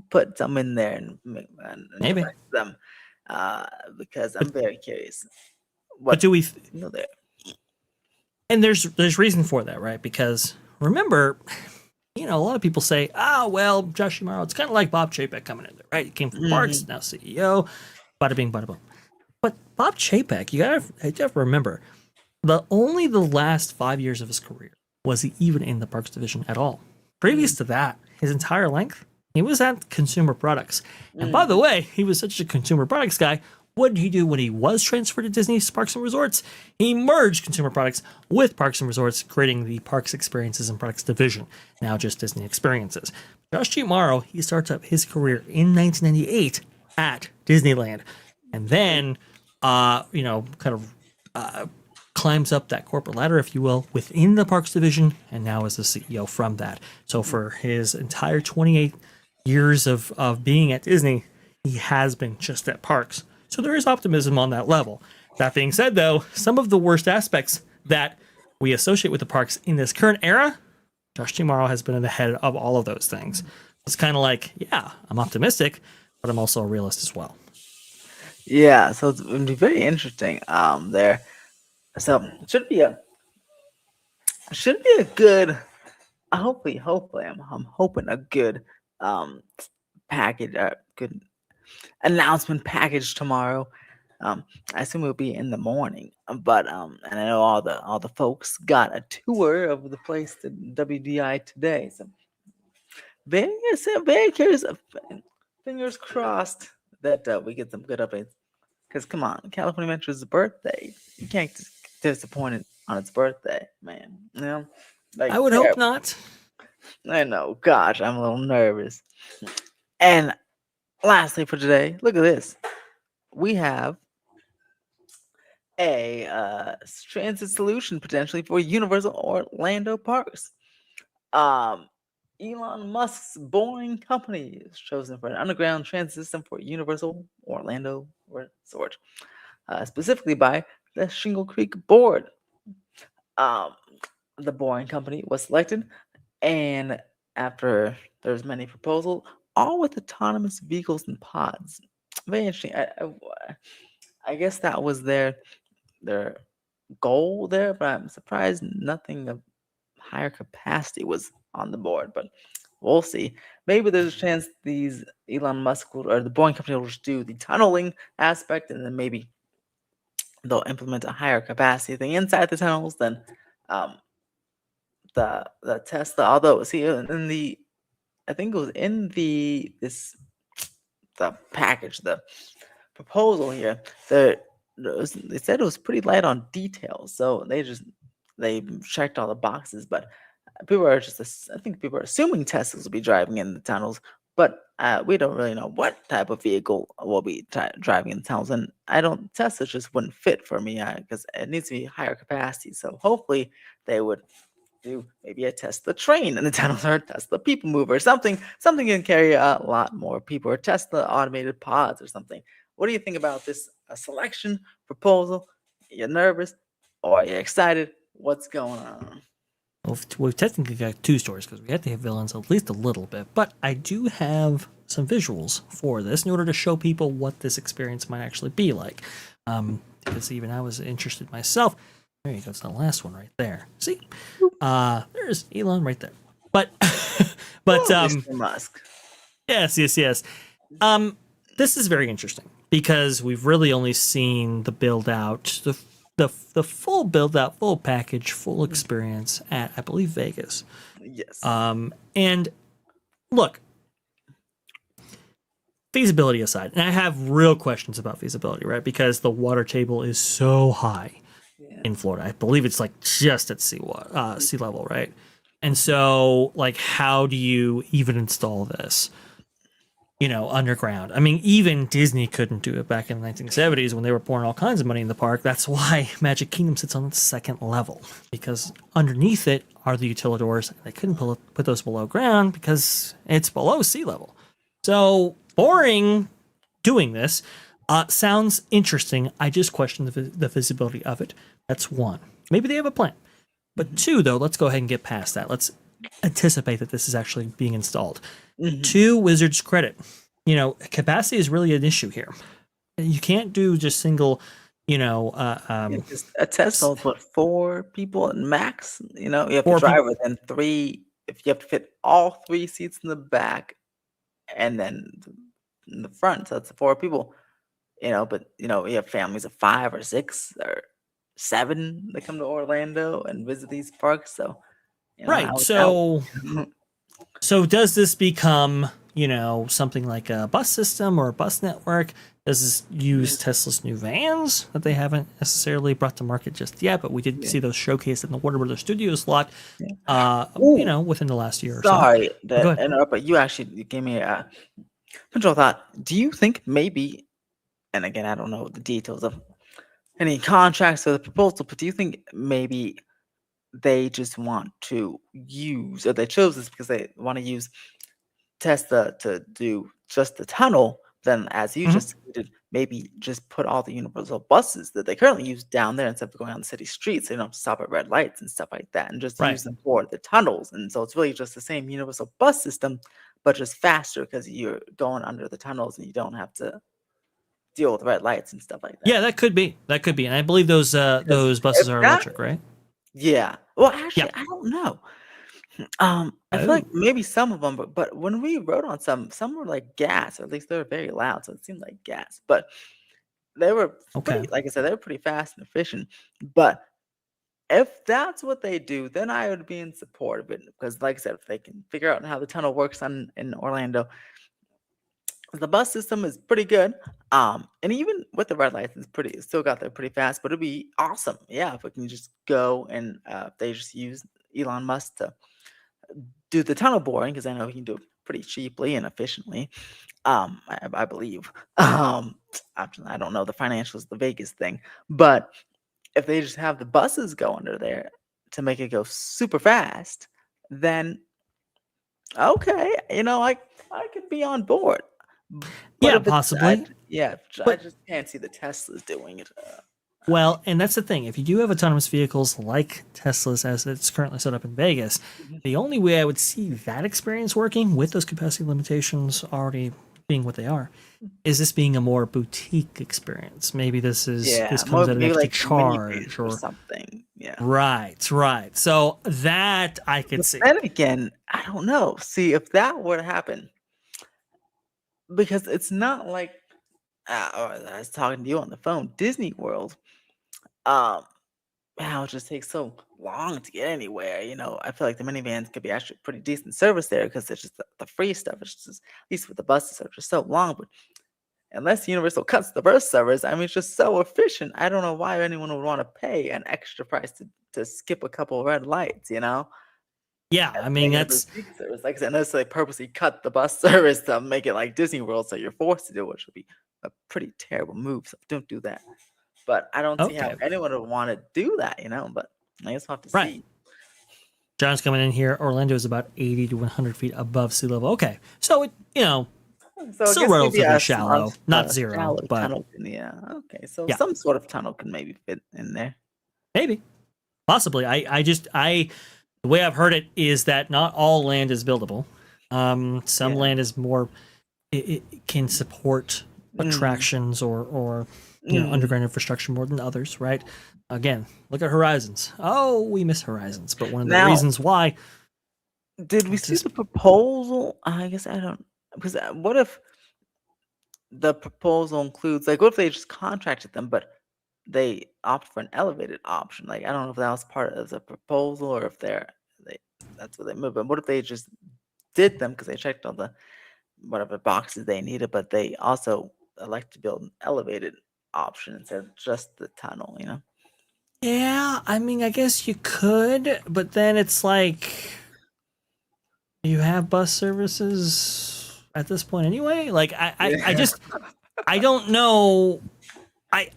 put some in there and
Maybe.
direct them. Because I'm very curious.
But do we?
There?
And there's reason for that, right? Because remember, a lot of people say, well, Josh D'Amaro, it's kind of like Bob Chapek coming in there, right? He came from Parks, now CEO, bada bing, bada boom. But Bob Chapek, you have to remember, only the last 5 years of his career was he even in the Parks division at all. Previous to that, his entire length, he was at Consumer Products. And by the way, he was such a Consumer Products guy. What did he do when he was transferred to Disney's Parks and Resorts? He merged Consumer Products with Parks and Resorts, creating the Parks Experiences and Products division, now just Disney Experiences. Josh D'Amaro, he starts up his career in 1998 at Disneyland, and then, climbs up that corporate ladder, if you will, within the Parks division, and now is the CEO from that. So for his entire 28 years of being at Disney, he has been just at Parks. So there is optimism on that level. That being said, though, some of the worst aspects that we associate with the parks in this current era, Josh D'Amaro has been in the head of all of those things. It's kind of like, I'm optimistic, but I'm also a realist as well.
Yeah, so it's going to be very interesting there. So it should be a good, hopefully I'm hoping a good package, good announcement package tomorrow. I assume it'll be in the morning, but and I know all the folks got a tour of the place to WDI today, so very curious. Fingers crossed that we get some good updates. Because come on, California Metro's birthday, you can't just get disappointed on its birthday, man.
I would hope not.
I know, gosh, I'm a little nervous. And lastly for today, look at this. We have a transit solution potentially for Universal Orlando Parks. Elon Musk's Boring Company is chosen for an underground transit system for Universal Orlando Resort, specifically by the Shingle Creek Board. The Boring Company was selected, and after there's many proposals, all with autonomous vehicles and pods. Very interesting. I guess that was their goal there, but I'm surprised nothing of higher capacity was on the board. But we'll see. Maybe there's a chance these Elon Musk or the Boeing company will just do the tunneling aspect, and then maybe they'll implement a higher capacity thing inside the tunnels than the Tesla. Although, see, in the I think it was in the package, the proposal here, they said it was pretty light on details, so they checked all the boxes. But people are I think people are assuming Teslas will be driving in the tunnels, but we don't really know what type of vehicle will be driving in the tunnels. And Tesla just wouldn't fit for me because it needs to be higher capacity. So hopefully they would do maybe a Tesla train in the tunnels, or a Tesla people mover, something can carry a lot more people, or Tesla automated pods or something. What do you think about this selection proposal? You're nervous or you're excited? What's going on?
Well, we've technically got two stories because we have to have villains at least a little bit, but I do have some visuals for this in order to show people what this experience might actually be like. Because even I was interested myself. There you go. It's the last one right there. See, there's Elon right there. But
Mr. Musk.
Yes. This is very interesting because we've really only seen the build out, the full build out, full package, full experience at, I believe, Vegas.
Yes.
And look, feasibility aside, and I have real questions about feasibility, right? Because the water table is so high.
Yeah.
in Florida. I believe it's like just at sea level, right? And so, like, how do you even install this? Underground. I mean, even Disney couldn't do it back in the 1970s when they were pouring all kinds of money in the park. That's why Magic Kingdom sits on the second level, because underneath it are the utilidors. They couldn't put those below ground because it's below sea level. So boring doing this. Sounds interesting. I just question the visibility of it. That's one. Maybe they have a plan. But two, though, let's go ahead and get past that. Let's anticipate that this is actually being installed. To Wizards' credit, capacity is really an issue here. You can't do just single,
Just a Tesla holds what, 4 people at max. You have to
4
drive within 3. If you have to fit all 3 seats in the back, and then in the front, so that's 4 people. But you have families of 5 or 6 or 7 that come to Orlando and visit these parks. So
right.
how-
So does this become, something like a bus system or a bus network? Does this use Tesla's new vans that they haven't necessarily brought to market just yet, but we did see those showcased in the Warner Brothers Studios lot, within the last year or so?
Sorry
Go
to
ahead.
interrupt, but you gave me a potential thought. Do you think maybe, and again, I don't know the details of any contracts or the proposal, but do you think maybe they just want to use, or they chose this because they want to use Tesla to do just the tunnel? Then, as you
Mhm.
just stated, maybe just put all the Universal buses that they currently use down there instead of going on the city streets. So you don't have to stop at red lights and stuff like that, and just
Right.
use them for the tunnels. And so it's really just the same Universal bus system, but just faster because you're going under the tunnels and you don't have to deal with red lights and stuff like that.
Yeah, that could be. And I believe those buses
if
are
that-
electric, right?
Yeah. Well, actually,
Yeah.
I don't know. I feel like maybe some of them, but when we rode on some were like gas, or at least they were very loud, so it seemed like gas. But they were
Okay.
like I said, they were pretty fast and efficient. But if that's what they do, then I would be in support of it because, like I said, if they can figure out how the tunnel works in Orlando, the bus system is pretty good. And even with the red lights, it's still got there pretty fast. But it'd be awesome, yeah, if we can just go and they just use Elon Musk to do the tunnel boring, because I know he can do it pretty cheaply and efficiently. I believe. I don't know the financials, the Vegas thing, but if they just have the buses go under there to make it go super fast, then okay, I could be on board. But
Yeah,
if it's-
possibly.
I
But-
just can't see the Teslas doing it.
Well, and that's the thing. If you do have autonomous vehicles like Tesla's as it's currently set up in Vegas, the only way I would see that experience working with those capacity limitations already being what they are is this being a more boutique experience. Maybe this comes at an
maybe
extra charge
or
or
something. Yeah.
right. So that I could
But
see.
then again, I don't know. See, if that were to happen, because it's not like I was talking to you on the phone, Disney World. Um, Wow, it just takes so long to get anywhere. I feel like the minivans could be actually pretty decent service there because it's just the free stuff. It's just, at least with the buses, are just so long. But unless Universal cuts the bus service, I mean, it's just so efficient. I don't know why anyone would want to pay an extra price to skip a couple of red lights.
Yeah, I mean that's
boutique service. Like I said, unless they purposely cut the bus service to make it like Disney World, so you're forced to do it, which would be a pretty terrible move. So don't do that. But I don't see how
Okay.
anyone would want to do that, But I guess we'll have to
Right.
see.
John's coming in here. Orlando is about 80 to 100 feet above sea level. Okay, so it
So I
Still
guess maybe
relatively
a
shallow, not zero,
shallow
but-
tunnel yeah. Okay, so
Yeah.
some sort of tunnel can maybe fit in there.
maybe, possibly. The way I've heard it is that not all land is buildable. Some
Yeah.
land is more, it can support attractions or underground infrastructure more than others, right? Again, look at Horizons. Oh, we miss Horizons, but one of the
Now-
reasons why.
Did we
It's
see
just-
the proposal? I guess I don't, because what if the proposal includes, like, what if they just contracted them, but they opt for an elevated option? Like, I don't know if that was part of the proposal or if that's what they moved. But what if they just did them because they checked all the whatever boxes they needed, but they also elect to build an elevated option instead of just the tunnel?
Yeah, I mean, I guess you could, but then it's like you have bus services at this point anyway. Like, I just, I don't know. I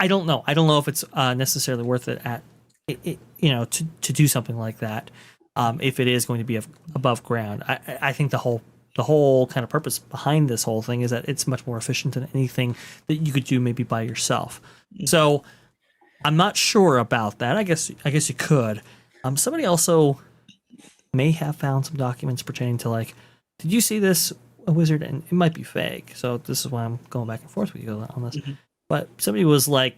don't know. I don't know if it's necessarily worth it at, to do something like that. If it is going to be above ground, I think the whole kind of purpose behind this whole thing is that it's much more efficient than anything that you could do maybe by yourself. So I'm not sure about that. I guess you could. Somebody also may have found some documents pertaining to, like, did you see this, a wizard? And it might be fake. So this is why I'm going back and forth with you on this. But somebody was like,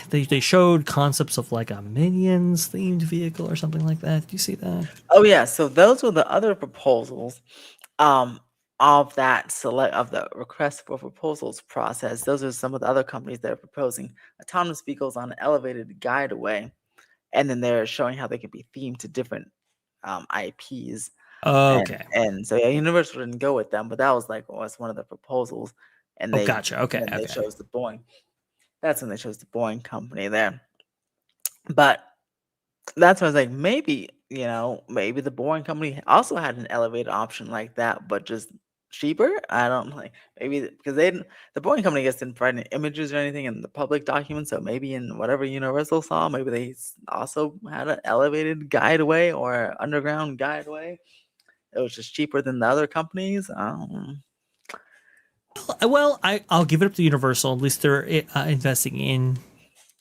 they showed concepts of like a Minions themed vehicle or something like that. Did you see that?
Oh yeah, so those were the other proposals um of the request for proposals process. Those are some of the other companies that are proposing autonomous vehicles on an elevated guideway, and then they're showing how they can be themed to different IPs.
Okay.
And so yeah, Universal didn't go with them, but that was like, well, that's one of the proposals. And
Oh, gotcha. Okay.
and they
Okay.
chose the Boeing. That's when they chose the Boeing company there. But that's why I was like, maybe, maybe the Boring Company also had an elevated option like that, but just cheaper. I don't like maybe because the Boring Company gets didn't provide any images or anything in the public documents. So maybe in whatever Universal saw, maybe they also had an elevated guideway or underground guideway. It was just cheaper than the other companies.
Well, I'll give it up to Universal. At least they're investing in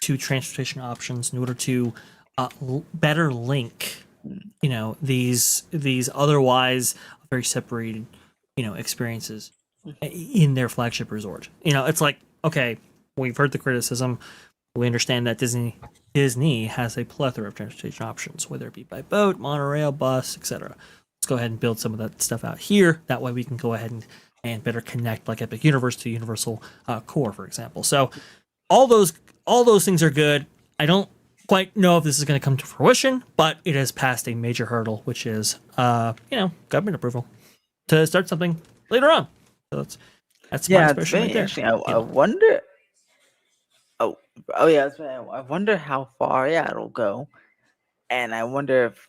transportation options in order to better link, these otherwise very separated, experiences in their flagship resort. It's like, okay, we've heard the criticism. We understand that Disney has a plethora of transportation options, whether it be by boat, monorail, bus, etc. Let's go ahead and build some of that stuff out here. That way we can go ahead and better connect like Epic Universe to Universal Core, for example. So all those things are good. I don't quite know if this is going to come to fruition, but it has passed a major hurdle, which is government approval to start something later on. So that's my
Yeah, it's
expression right
very
there.
interesting. I wonder. Oh yeah, that's right. I wonder how far it'll go, and I wonder if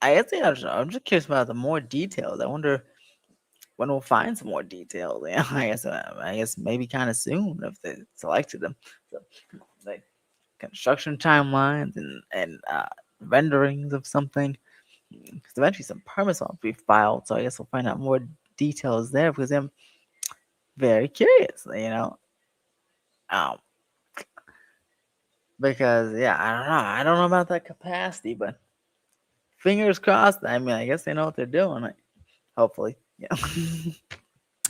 I guess I'm just curious about the more details. I wonder when we'll find some more details. Yeah, I guess maybe kind of soon if they selected them. So, like construction timelines and renderings of something. Because eventually some permits will be filed, so I guess we'll find out more details there because I'm very curious. Um, because I don't know about that capacity, but fingers crossed. I mean, I guess they know what they're doing. Hopefully, yeah.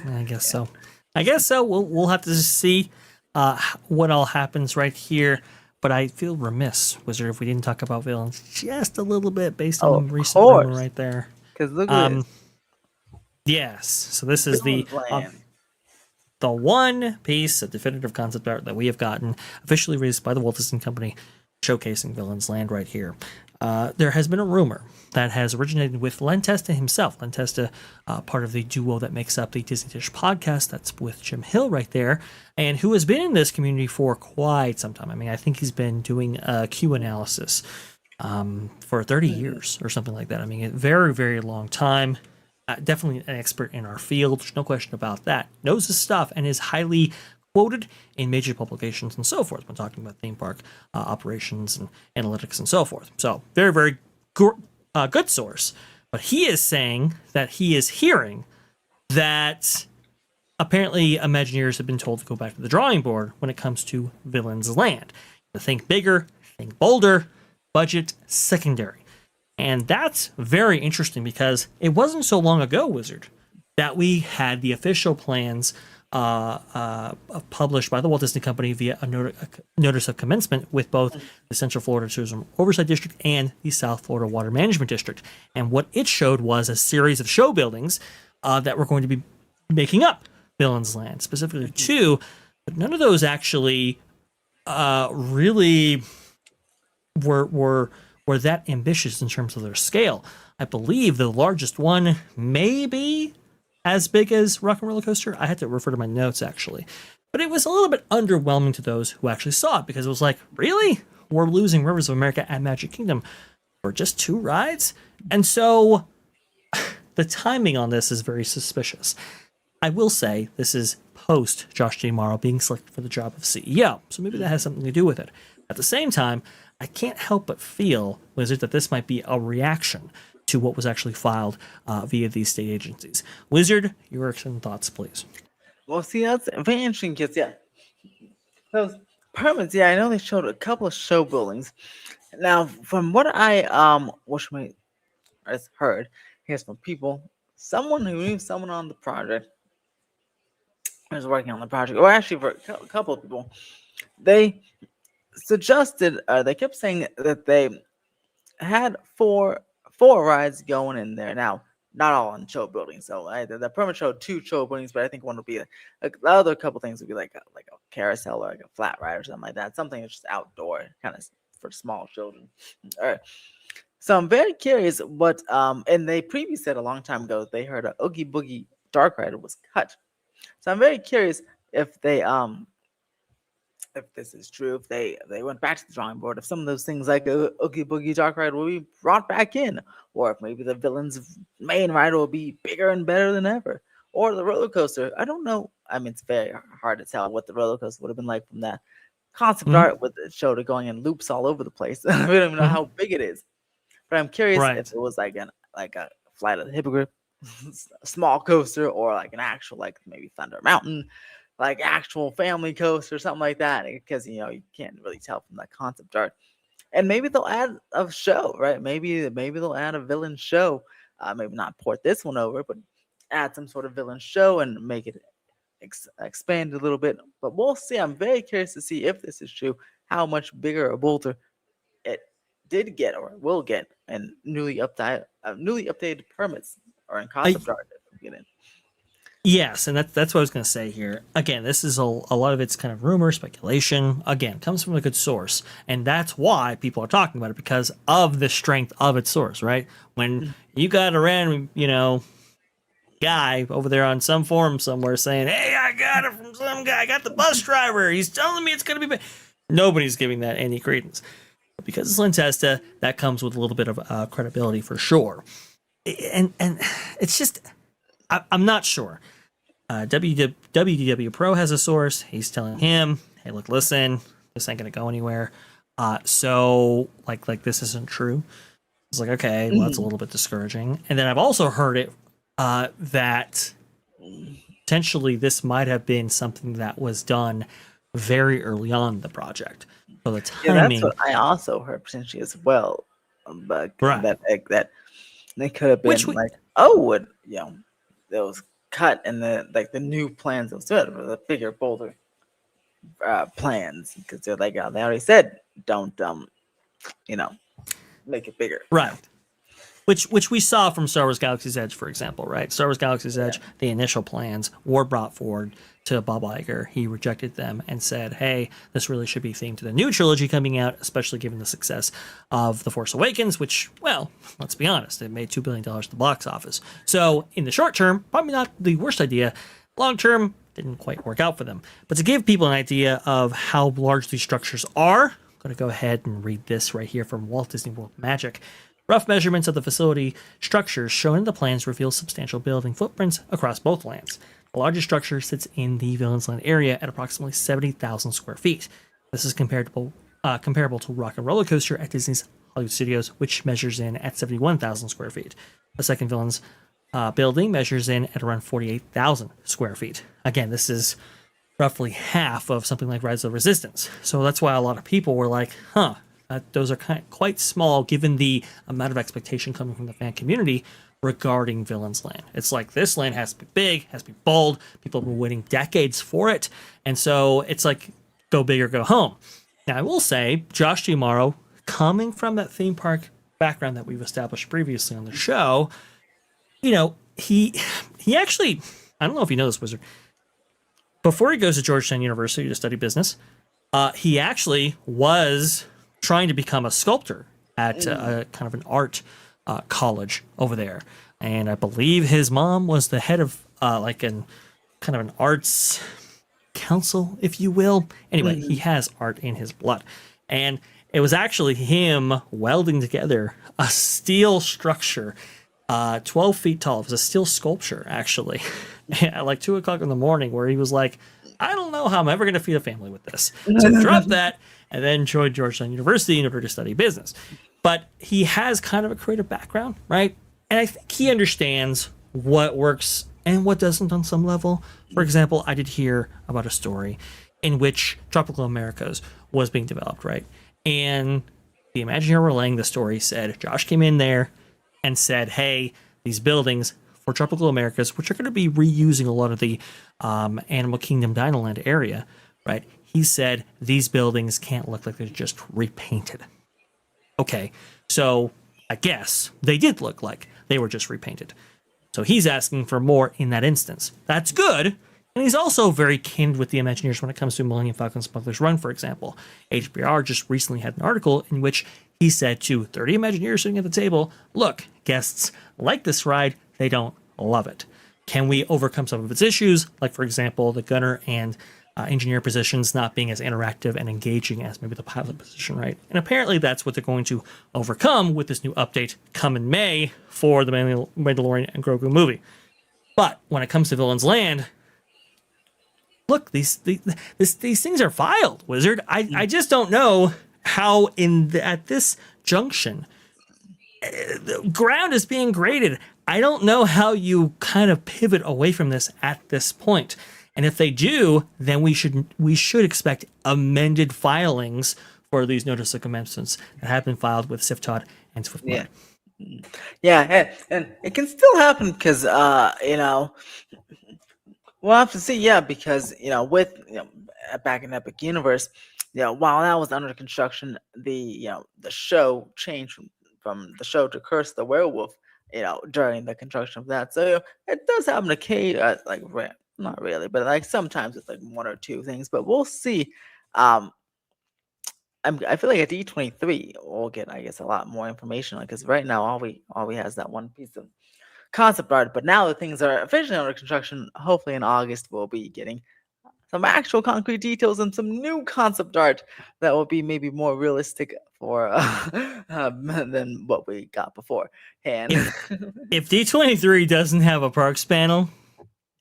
I guess so. We'll have to see what all happens right here. But I feel remiss, Wizard, if we didn't talk about villains just a little bit based on
Of
recent rumor
course.
right there.
Because look at this.
Yes. So this is the
Villain's Land.
the one piece of definitive concept art that we have gotten officially released by the Walt Disney Company, showcasing Villain's Land right here. There has been a rumor that has originated with Len Testa himself. Len Testa, part of the duo that makes up the Disney Dish podcast, that's with Jim Hill right there, and who has been in this community for quite some time. I mean, I think he's been doing Q analysis for 30 years or something like that. I mean, a very, very long time. Definitely an expert in our field. There's no question about that. Knows his stuff and is highly quoted in major publications and so forth when talking about theme park operations and analytics and so forth. So very, very good source. But he is saying that he is hearing that apparently Imagineers have been told to go back to the drawing board when it comes to Villain's Land. To think bigger, think bolder, budget secondary. And that's very interesting because it wasn't so long ago, Wizard, that we had the official plans published by the Walt Disney Company via a notice of commencement with both the Central Florida Tourism Oversight District and the South Florida Water Management District. And what it showed was a series of show buildings that were going to be making up Villain's Land, specifically two, but none of those actually really were that ambitious in terms of their scale. I believe the largest one may be as big as Rock and Roller Coaster. I had to refer to my notes, actually. But it was a little bit underwhelming to those who actually saw it, because it was like, really? we're losing Rivers of America and Magic Kingdom for just 2 rides. And so the timing on this is very suspicious. I will say this is post Josh D'Amaro being selected for the job of CEO, so maybe that has something to do with it. At the same time, I can't help but feel, Wizard, that this might be a reaction to what was actually filed via these state agencies. Wizard, your thoughts, please.
Well, see, that's very interesting because, yeah, those permits, yeah, I know they showed a couple of show buildings. Now, from what I heard, here's from people, someone who knew someone on the project, who was working on the project, or actually for a couple of people, they suggested, they kept saying that they had four rides going in there. Now, not all in show buildings. So the permit showed 2 show buildings, but I think one would be the other couple things would be like a carousel or like a flat ride or something like that. Something that's just outdoor, kind of for small children. All right. So I'm very curious what and they previously said a long time ago they heard a Oogie Boogie Dark Rider was cut. So I'm very curious if they if this is true, if they went back to the drawing board, if some of those things like Oogie Boogie Dark Ride will be brought back in, or if maybe the villain's main ride will be bigger and better than ever, or the roller coaster. I don't know. I mean, it's very hard to tell what the roller coaster would have been like from that concept art with it showed it going in loops all over the place. we don't even know how big it is, but I'm curious if it was like a Flight of the Hippogriff, a small coaster, or like an actual like maybe Thunder Mountain, like actual family coaster or something like that, because you can't really tell from that concept art. And maybe they'll add a show, right? Maybe they'll add a villain show. Maybe not port this one over, but add some sort of villain show and make it expand a little bit. But we'll see. I'm very curious to see if this is true, how much bigger a bolter it did get or will get, and newly updated permits or in concept art that get in.
Yes, and that's what I was going to say here. Again, this is a lot of it's kind of rumor, speculation. Again, comes from a good source, and that's why people are talking about it, because of the strength of its source, right? When you got a random, guy over there on some forum somewhere saying, "Hey, I got it from some guy. I got the bus driver. He's telling me it's going to be big." Nobody's giving that any credence. But because it's Lynn Testa, that comes with a little bit of credibility for sure. And it's just, I'm not sure. WDW Pro has a source. He's telling him, "Hey, look, listen, this ain't gonna go anywhere." So like this isn't true. It's like, okay, well, that's a little bit discouraging. And then I've also heard it that potentially this might have been something that was done very early on in the project. So the timing.
Yeah, that's what I also heard potentially as well. But
right.
that they could have been those cut and the new plans instead of the bigger, bolder plans, because they're like they already said don't make it bigger.
Right. Which we saw from Star Wars Galaxy's Edge, for example, right? Star Wars Galaxy's Edge, the initial plans were brought forward to Bob Iger. He rejected them and said, "Hey, this really should be themed to the new trilogy coming out, especially given the success of The Force Awakens," which, well, let's be honest, it made $2 billion at the box office. So in the short term, probably not the worst idea. Long term, didn't quite work out for them. But to give people an idea of how large these structures are, I'm going to go ahead and read this right here from Walt Disney World Magic. Rough measurements of the facility structures shown in the plans reveal substantial building footprints across both lands. The largest structure sits in the Villains Land area at approximately 70,000 square feet. This is comparable to Rock and Roller Coaster at Disney's Hollywood Studios, which measures in at 71,000 square feet. The second Villains building measures in at around 48,000 square feet. Again, this is roughly half of something like Rise of the Resistance. So that's why a lot of people were like, those are quite small given the amount of expectation coming from the fan community regarding Villains Land. It's like, this land has to be big, has to be bold. People have been waiting decades for it. And so it's like, go big or go home. Now, I will say, Josh D'Amaro, coming from that theme park background that we've established previously on the show, he actually, I don't know if you know this, Wizard, before he goes to Georgetown University to study business, he actually was trying to become a sculptor at a kind of an art college over there. And I believe his mom was the head of kind of an arts council, if you will. Anyway, he has art in his blood. And It was actually him welding together a steel structure, 12 feet tall. It was a steel sculpture, actually, at like 2 o'clock in the morning, where he was like, I don't know how I'm ever going to feed a family with this. So he dropped that and then joined Georgetown University in order to study business. But he has kind of a creative background, right? And I think he understands what works and what doesn't on some level. For example, I did hear about a story in which Tropical Americas was being developed, right? And the Imagineer relaying the story said Josh came in there and said, hey, these buildings for Tropical Americas, which are going to be reusing a lot of the Animal Kingdom Dinoland area, right? He said these buildings can't look like they're just repainted. Okay, so I guess they did look like they were just repainted. So he's asking for more in that instance. That's good. And he's also very candid with the Imagineers when it comes to Millennium Falcon Smuggler's Run, for example. HBR just recently had an article in which he said to 30 Imagineers sitting at the table, look, guests like this ride, they don't love it. Can we overcome some of its issues? Like, for example, the gunner and engineer positions not being as interactive and engaging as maybe the pilot position, right? And apparently that's what they're going to overcome with this new update come in May for the Mandalorian and Grogu movie. But when it comes to Villain's Land, look, these things are filed, Wizard. I just don't know how at this junction, the ground is being graded. I don't know how you kind of pivot away from this at this point. And if they do, then we should expect amended filings for these notice of commencements that have been filed with SIFTOD and SwiftMod.
Yeah, and it can still happen because we'll have to see. Yeah, because with back in Epic Universe, while that was under construction, the show changed from the show to Curse the Werewolf. During the construction of that, so it does happen to Kate, not really, but like sometimes it's like one or two things. But we'll see. I feel like at D23 we'll get, I guess, a lot more information. Because right now all we has that one piece of concept art. But now that things are officially under construction, hopefully in August we'll be getting some actual concrete details and some new concept art that will be maybe more realistic for than what we got before. And
if D23 doesn't have a parks panel,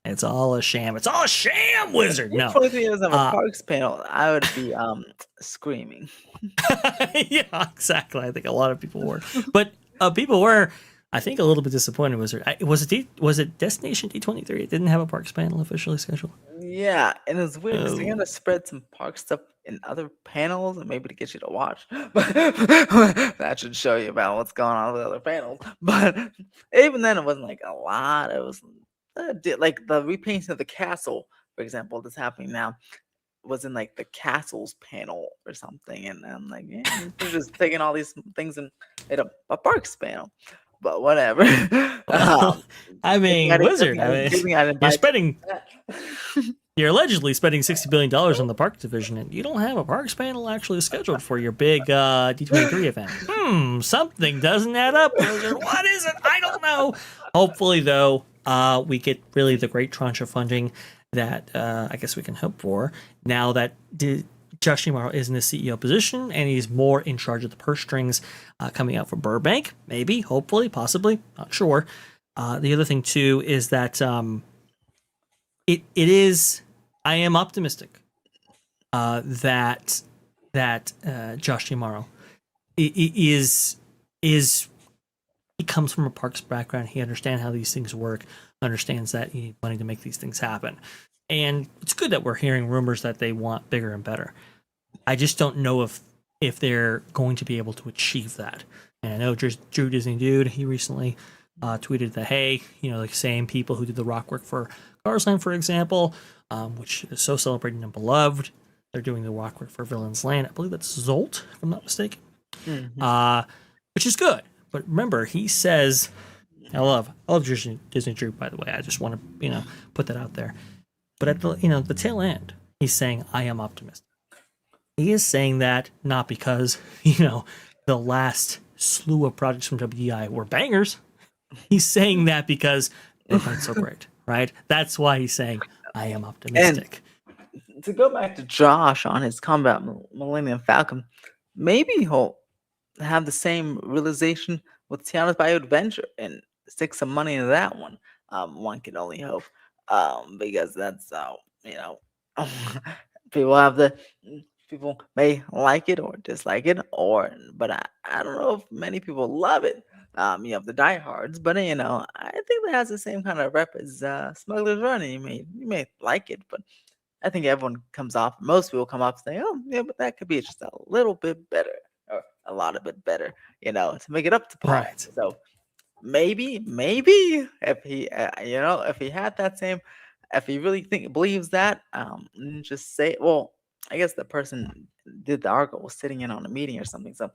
it's all a sham. It's all a sham, Wizard. No,
D23 doesn't have a parks panel, I would be screaming.
Yeah, exactly. I think a lot of people were, but people were, I think, a little bit disappointed. Wizard, was it Destination D23? It didn't have a parks panel officially scheduled.
Yeah, and it's weird because they're gonna spread some park stuff in other panels, and maybe to get you to watch. But that should show you about what's going on with other panels. But even then, it wasn't like a lot. It was like the repainting of the castle, for example, that's happening now, was in like the castle's panel or something. And I'm like, yeah, they're just taking all these things and made a parks panel. But whatever.
I mean, Wizard, you're allegedly spending $60 billion on the park division, and you don't have a parks panel actually scheduled for your big D23 event. Something doesn't add up, Wizard. What is it? I don't know. Hopefully, though, we get really the great tranche of funding that I guess we can hope for now that Josh D'Amaro is in the CEO position, and he's more in charge of the purse strings coming out for Burbank. Maybe, hopefully, possibly, not sure. The other thing too is that it is. I am optimistic that Josh D'Amaro is he comes from a parks background. He understands how these things work. Understands that you need money to make these things happen. And it's good that we're hearing rumors that they want bigger and better. I just don't know if they're going to be able to achieve that. And I know Drew Disney Dude, he recently tweeted that, hey, the same people who did the rock work for Cars Land, for example, which is so celebrated and beloved, they're doing the rock work for Villain's Land. I believe that's Zolt, if I'm not mistaken, which is good. But remember, he says, I love Disney Drew, by the way. I just want to, put that out there. But at the tail end, he's saying, I am optimistic. He is saying that not because, the last slew of projects from WDI were bangers. He's saying that because they're not so great, right? That's why he's saying, I am optimistic.
And to go back to Josh on his combat Millennium Falcon, maybe he'll have the same realization with Tiana's Bayou Adventure and stick some money into that one. One can only hope, because that's you know, people have the people may like it or dislike it, but I don't know if many people love it. You have the diehards, but I think that has the same kind of rep as Smuggler's Run. And you may like it, but I think everyone comes off. Most people come off saying, "Oh, yeah, but that could be just a little bit better, or a lot of bit better," to make it up to par.
Right.
So maybe if he, if he had that same, if he really believes that, just say, well, I guess the person did the article was sitting in on a meeting or something. So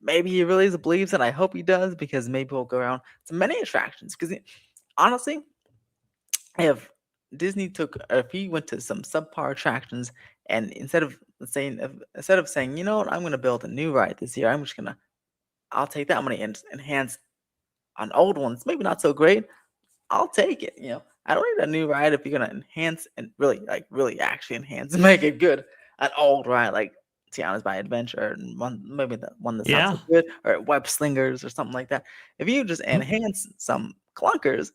maybe he really believes it. I hope he does, because maybe we'll go around to many attractions. Because honestly, if Disney took, if he went to some subpar attractions, and instead of saying, what, I'm going to build a new ride this year, I'll take that. I'm going to enhance on old ones, maybe not so great. I'll take it. I don't need a new ride if you're going to enhance and really actually enhance and make it good. An old ride like Tiana's by Adventure, and maybe the one that's not so good, or Web Slingers or something like that. If you just enhance some clunkers,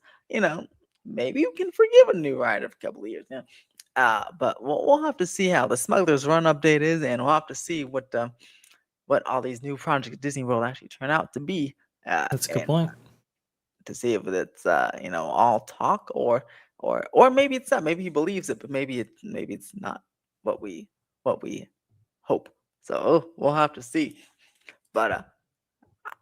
maybe you can forgive a new ride of a couple of years. But we'll have to see how the Smuggler's Run update is, and we'll have to see what all these new projects at Disney World actually turn out to be.
That's a good point.
To see if it's all talk, or maybe it's not. Maybe he believes it, but maybe it's not what we hope. So we'll have to see. But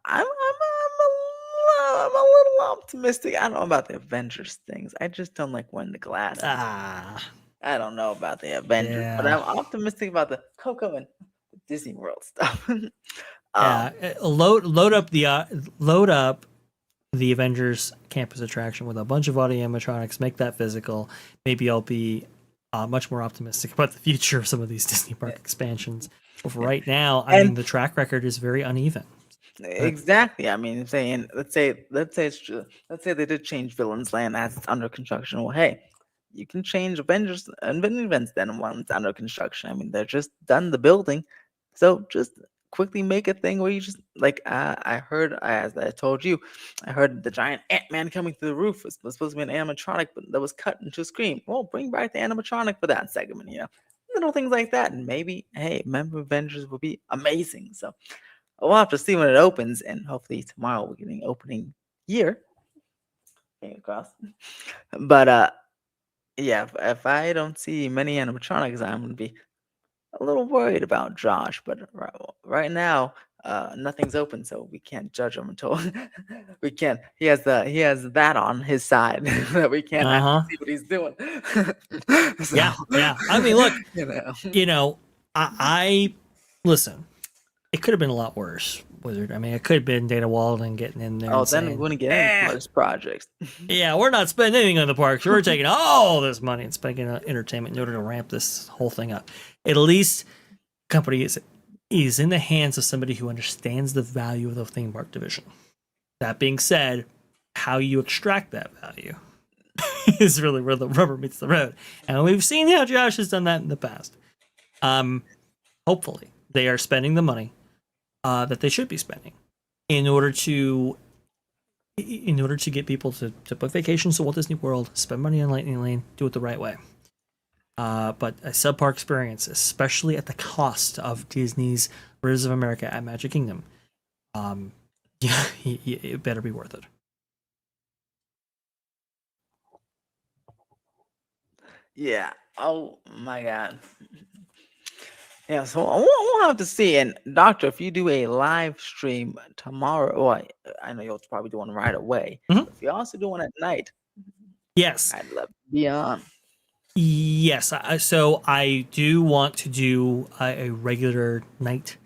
I'm a little optimistic. I don't know about the Avengers things. I just don't like wearing the glasses. I don't know about the Avengers, but I'm optimistic about the Coco and Disney World stuff.
Load up the Avengers campus attraction with a bunch of audio animatronics. Make that physical. Maybe I'll be much more optimistic about the future of some of these Disney park expansions. But for right now, I mean, the track record is very uneven.
Exactly. I mean, let's say they did change Villains Land as it's under construction. Well, hey, you can change Avengers and events then when it's under construction. I mean, they're just done the building, so just quickly make a thing where you just I heard, as I told you, I heard the giant Ant-Man coming through the roof was supposed to be an animatronic, but that was cut into a screen. Well, bring back the animatronic for that segment, little things like that, and maybe, hey, Member Avengers will be amazing. So we'll have to see when it opens, and hopefully tomorrow we're getting opening year. Fingers crossed. But yeah, if I don't see many animatronics, I'm gonna be a little worried about Josh. But right now, nothing's open, so we can't judge him until we can't. He has that on his side that we can't actually see what he's doing.
So, yeah. I mean, look, I listen. It could have been a lot worse, Wizard. I mean, it could have been Dana Walden getting in there.
Then we wouldn't get any those projects.
Yeah, we're not spending anything on the parks. We're taking all this money and spending on entertainment in order to ramp this whole thing up. At least, company is in the hands of somebody who understands the value of the theme park division. That being said, how you extract that value is really where the rubber meets the road, and we've seen how Josh has done that in the past. Hopefully, they are spending the money that they should be spending in order to get people to book vacations to Walt Disney World, spend money on Lightning Lane, do it the right way. But a subpar experience, especially at the cost of Disney's Rivers of America at Magic Kingdom, it better be worth it.
Yeah. Oh my God. Yeah, so we'll have to see. And Doctor, if you do a live stream tomorrow, I know you'll probably do one right away.
Mm-hmm.
If you also do one at night,
yes,
I'd love to be on.
Yes, so I do want to do a regular night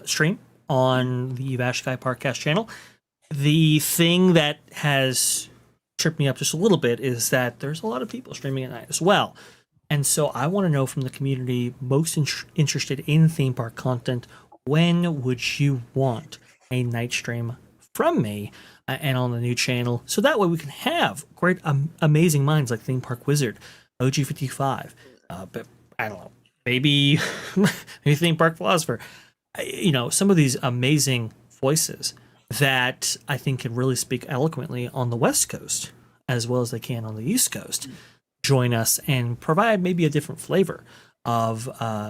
stream on the Vashkai Parkcast channel. The thing that has tripped me up just a little bit is that there's a lot of people streaming at night as well. And so I want to know from the community most interested in theme park content, when would you want a night stream from me and on the new channel? So that way we can have great, amazing minds like Theme Park Wizard, OG55, but I don't know, maybe maybe theme park philosopher. Some of these amazing voices that I think can really speak eloquently on the West Coast as well as they can on the East Coast join us and provide maybe a different flavor of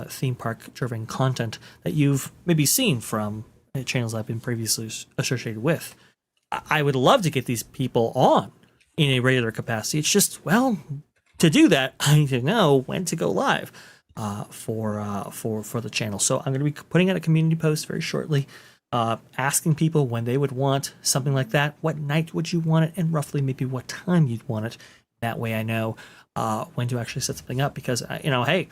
theme park driven content that you've maybe seen from channels I've been previously associated with. I would love to get these people on in a regular capacity. It's just, well, to do that, I need to know when to go live for the channel. So I'm going to be putting out a community post very shortly, asking people when they would want something like that, what night would you want it, and roughly maybe what time you'd want it. That way, I know when to actually set something up. Because hey,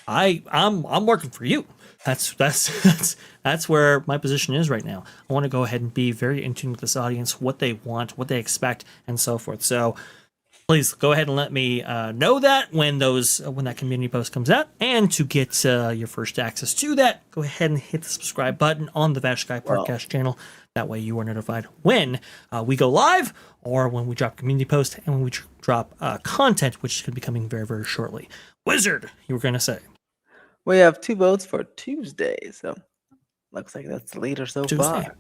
I'm working for you. That's where my position is right now. I want to go ahead and be very in tune with this audience, what they want, what they expect, and so forth. So please go ahead and let me know that when that community post comes out. And to get your first access to that, go ahead and hit the subscribe button on the Vashkai Podcast channel. That way you are notified when we go live or when we drop community post and when we drop content, which is going to be coming very, very shortly. Wizard, you were going to say.
We have 2 votes for Tuesday, so looks like that's the leader so
Tuesday.
far.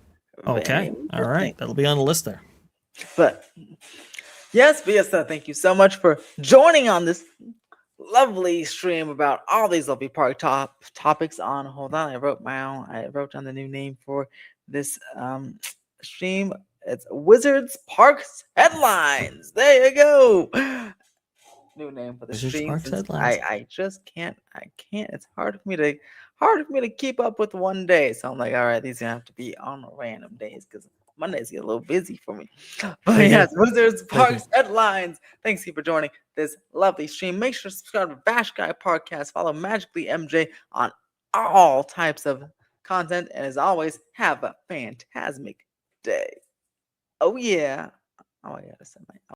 Okay,
Very
all right.
interesting.
That'll be on the list there.
But yes, thank you so much for joining on this lovely stream about all these lovely park topics on. Hold on, I wrote down the new name for this stream. It's Wizards Parks Headlines. There you go. New name for the
Wizards
stream.
Parks
since
Headlines.
I just can't. It's hard for me to keep up with one day. So I'm like, all right, these gonna have to be on random days because Mondays get a little busy for me. But
They do.
yes, Wizards
They
Parks
do.
Headlines. Thanks you for joining this lovely stream. Make sure to subscribe to Bash Guy Podcast. Follow Magically MJ on all types of content. And as always, have a phantasmic day. Oh yeah. Oh, I gotta send my